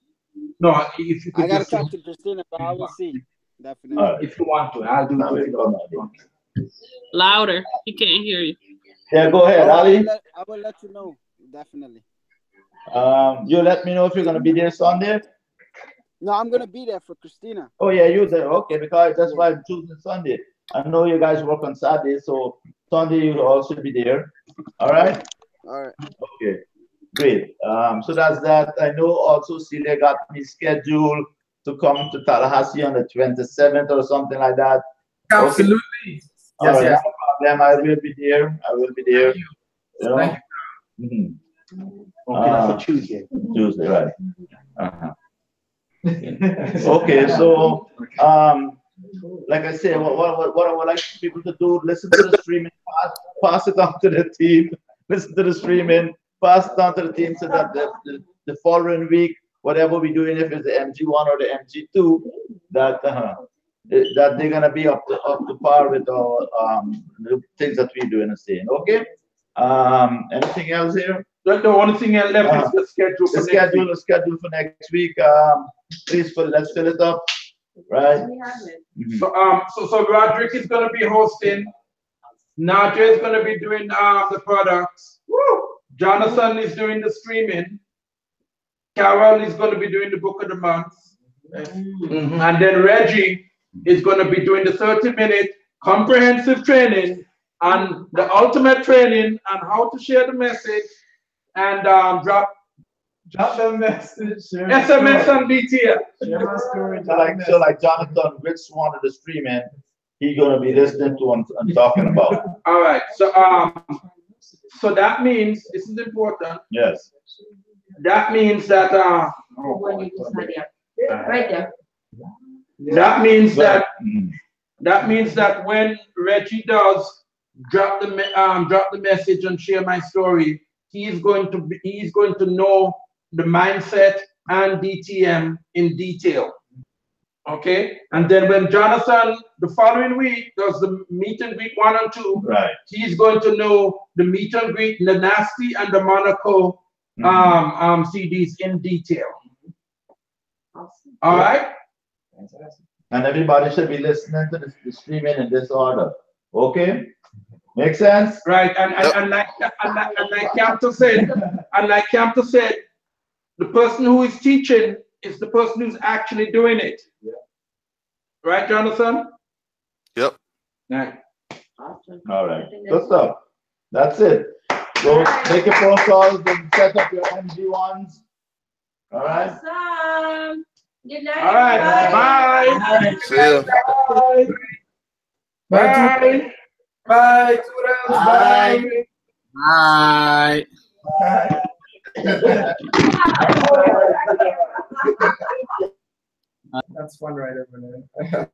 Speaker 2: No, if you could
Speaker 14: I gotta
Speaker 2: just
Speaker 14: talk to Christina, but I will see. Definitely.
Speaker 2: if you want to, I'll do it.
Speaker 12: louder. He can't hear you.
Speaker 9: Yeah, go ahead, Ali.
Speaker 14: I will let you know. Definitely.
Speaker 9: You let me know if you're gonna be there Sunday.
Speaker 14: No, I'm gonna be there for Christina.
Speaker 9: Oh yeah, you there? Okay, because that's why I'm choosing Sunday. I know you guys work on Saturday, so Sunday you'll also be there. All right.
Speaker 14: All right.
Speaker 9: Okay, great. So that's that. I know also Celia got me scheduled to come to Tallahassee on the 27th or something like that.
Speaker 7: Absolutely.
Speaker 9: Okay.
Speaker 7: Yes, yes.
Speaker 9: No problem. I will be there. I will be there. You know?
Speaker 7: Thank you.
Speaker 2: Okay, that's a Tuesday.
Speaker 9: Tuesday, right. Okay, so like I say, what I would like people to do, listen to the streaming, pass it on to the team, listen to the streaming, pass it on to the team so that the following week, whatever we're doing, if it's the MG1 or the MG2, that that they're gonna be up to par with the things that we do in the scene. Okay. Anything else here?
Speaker 2: The only thing left is the schedule.
Speaker 9: The schedule for next week. Please let's fill it up. Right.
Speaker 2: So Roderick is gonna be hosting. Nadia is gonna be doing the products. Woo! Jonathan is doing the streaming. Carol is gonna be doing the book of the month. And then Reggie is gonna be doing the 30-minute comprehensive training and the ultimate training on how to share the message and drop the message. SMS and BTL.
Speaker 9: So like Jonathan, which one of the streaming he's gonna be listening to and talking about?
Speaker 2: All right. So that means this is important.
Speaker 9: Yes.
Speaker 2: That means that
Speaker 1: Right there.
Speaker 2: That means that when Reggie does drop the message and share my story, he's going to know the mindset and DTM in detail. Okay, and then when Jonathan the following week does the meet and greet 1 and 2,
Speaker 9: right,
Speaker 2: he's going to know the meet and greet, the Nasty and the Monaco CDs in detail. All right.
Speaker 9: And everybody should be listening to the streaming in this order. Okay? Make sense?
Speaker 2: Right. And like Campbell said, the person who is teaching is the person who's actually doing it. Yeah. Right, Jonathan?
Speaker 3: Yep.
Speaker 2: Right.
Speaker 9: All right. Good stuff. That's it. So make your phone calls and set up your MG1s. All right.
Speaker 1: Awesome. Good night.
Speaker 2: All right. Bye.
Speaker 3: See ya.
Speaker 2: Bye.
Speaker 7: Bye.
Speaker 11: Bye. Bye.
Speaker 7: That's fun right over there.